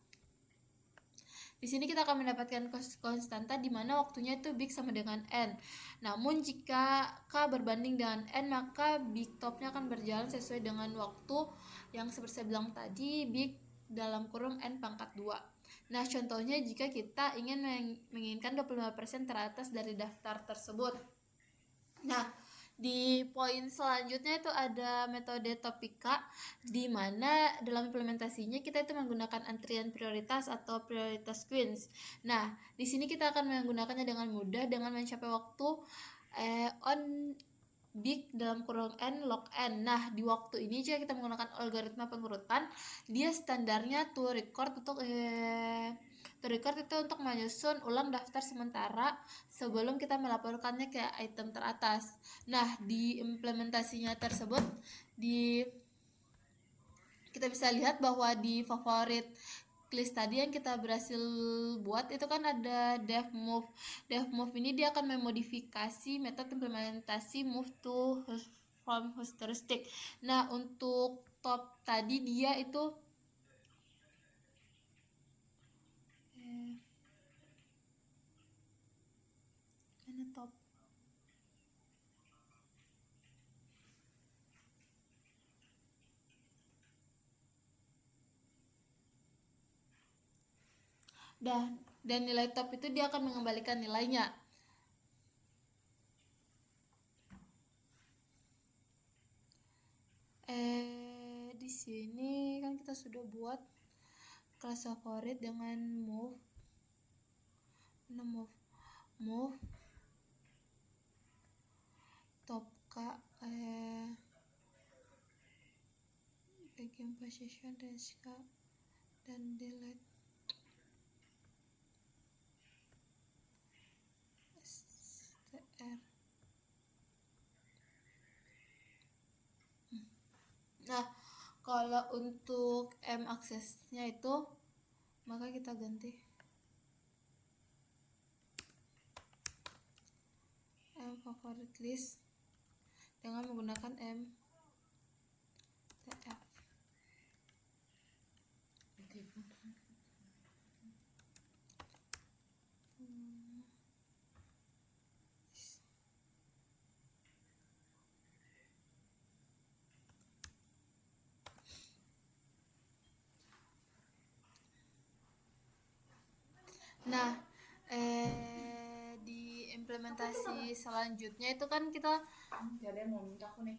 Di sini kita akan mendapatkan konstanta di mana waktunya itu big sama dengan n. Namun jika k berbanding dengan n, maka big topnya akan berjalan sesuai dengan waktu yang seperti saya bilang tadi, big dalam kurung n pangkat 2. Nah, contohnya jika kita ingin menginginkan 25% teratas dari daftar tersebut. Nah, di poin selanjutnya itu ada metode topika, di mana dalam implementasinya kita itu menggunakan antrian prioritas atau prioritas queens. Nah, di sini kita akan menggunakannya dengan mudah dengan mencapai waktu on big dalam kurung n log n. Nah, di waktu ini jika kita menggunakan algoritma pengurutan, dia standarnya to record itu untuk menyusun ulang daftar sementara sebelum kita melaporkannya ke item teratas. Nah, di implementasinya tersebut kita bisa lihat bahwa di favorit list tadi yang kita berhasil buat itu kan ada dev move. Dev move ini dia akan memodifikasi metode implementasi move to from heuristic. Nah, untuk top tadi dia itu mana top? Dan nilai top itu dia akan mengembalikan nilainya. Di sini kan kita sudah buat kelas favorit dengan move top k bagian position dan delete str. Nah, kalau untuk m aksesnya itu maka kita ganti m favorit list dengan menggunakan mtf. Nah, di implementasi selanjutnya itu kan kita mau minta aku naik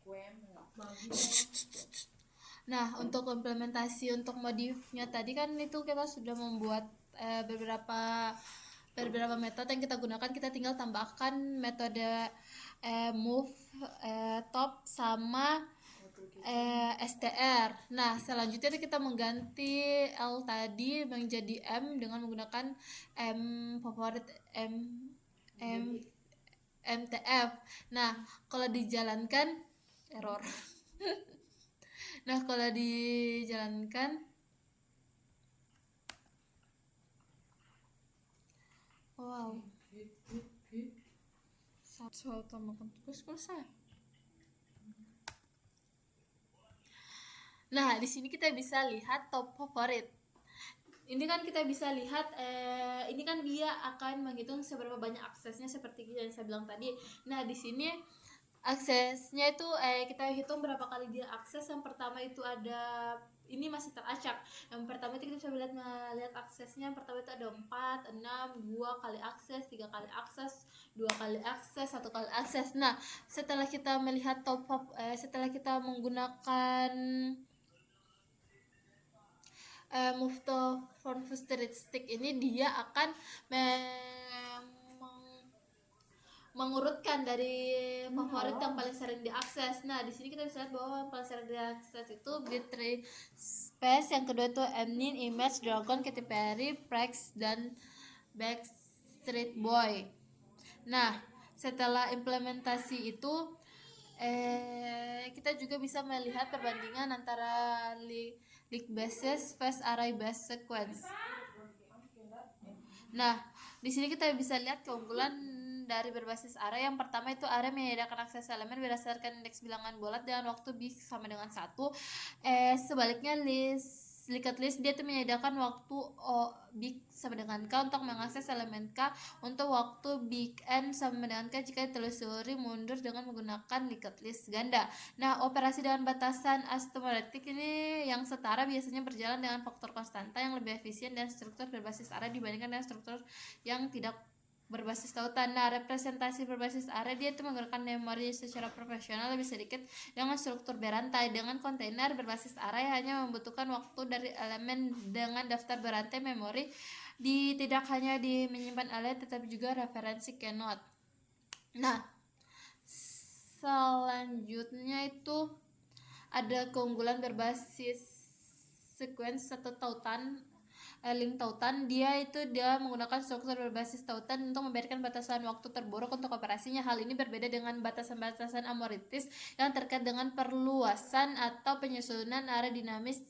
Nah, untuk implementasi untuk modifnya tadi kan itu kita sudah membuat beberapa metode yang kita gunakan. Kita tinggal tambahkan metode move top sama str. Nah, selanjutnya kita mengganti L tadi menjadi M dengan menggunakan M favorit MTF. Nah, kalau dijalankan error. Nah, kalau dijalankan wow. Satu tambahkan tugas selesai. Nah, di sini kita bisa lihat top favorit. Ini kan kita bisa lihat ini kan dia akan menghitung seberapa banyak aksesnya seperti yang saya bilang tadi. Nah, di sini aksesnya itu kita hitung berapa kali dia akses. Yang pertama itu ada, ini masih teracak. Yang pertama itu kita bisa melihat aksesnya. Yang pertama itu ada 4, 6, 2 kali akses, 3 kali akses, 2 kali akses, 1 kali akses. Nah, setelah kita melihat setelah kita menggunakan move to front futuristic ini, dia akan mengurutkan dari favorit yang paling sering diakses. Nah, di sini kita bisa lihat bahwa yang paling sering diakses itu Beatrice Space, yang kedua itu Mnin, Image, Dragon, Katy Perry, Prex, dan Backstreet Boy. Nah, setelah implementasi itu kita juga bisa melihat perbandingan antara link basis phase array based sequence. Nah, di sini kita bisa lihat keunggulan dari berbasis array. Yang pertama itu array menyediakan akses elemen berdasarkan indeks bilangan bulat dengan waktu b sama dengan 1. Sebaliknya linked list dia tuh menyediakan waktu big sama dengan k untuk mengakses elemen k untuk waktu big n sama dengan k jika ditelusuri mundur dengan menggunakan linked list ganda. Nah, operasi dengan batasan asymptotic ini yang setara biasanya berjalan dengan faktor konstanta yang lebih efisien dan struktur berbasis array dibandingkan dengan struktur yang tidak berbasis tautan. Nah, representasi berbasis array dia itu menggunakan memori secara profesional lebih sedikit dengan struktur berantai. Dengan kontainer berbasis array hanya membutuhkan waktu dari elemen dengan daftar berantai memori tidak hanya menyimpan array tetapi juga referensi keynote. Nah, selanjutnya itu ada keunggulan berbasis sequence atau tautan. Link tautan dia menggunakan struktur berbasis tautan untuk membiarkan batasan waktu terburuk untuk operasinya. Hal ini berbeda dengan batasan-batasan amortis yang terkait dengan perluasan atau penyusunan array dinamis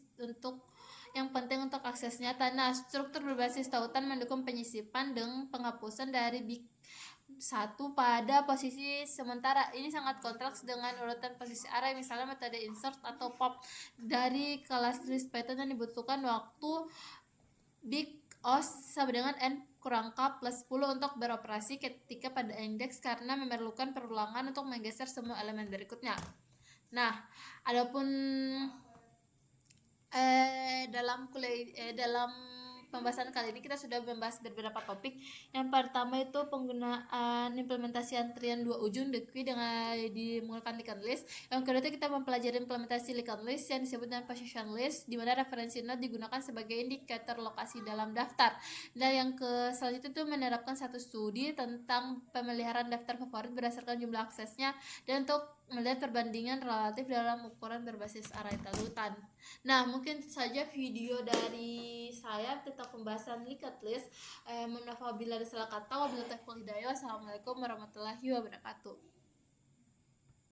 yang penting untuk akses nyata. Nah, struktur berbasis tautan mendukung penyisipan dan penghapusan dari big 1 pada posisi sementara. Ini sangat kontras dengan urutan posisi array, misalnya metode insert atau pop dari kelas list Python yang dibutuhkan waktu big os sama dengan n kurang k plus 10 untuk beroperasi ketika pada indeks karena memerlukan perulangan untuk menggeser semua elemen berikutnya. Nah, adapun dalam pembahasan kali ini kita sudah membahas beberapa topik. Yang pertama itu penggunaan implementasi antrian dua ujung DQ dengan menggunakan linked list. Yang kedua itu kita mempelajari implementasi linked list yang disebut dengan position list, di mana referensi node digunakan sebagai indikator lokasi dalam daftar. Dan yang selanjutnya itu menerapkan satu studi tentang pemeliharaan daftar favorit berdasarkan jumlah aksesnya dan untuk melihat perbandingan relatif dalam ukuran berbasis array tautan. Nah, mungkin itu saja video dari saya tentang pembahasan linked list. Mohon maaf apabila ada salah kata. Wabillahi taufiq wal hidayah. Wassalamualaikum warahmatullahi wabarakatuh.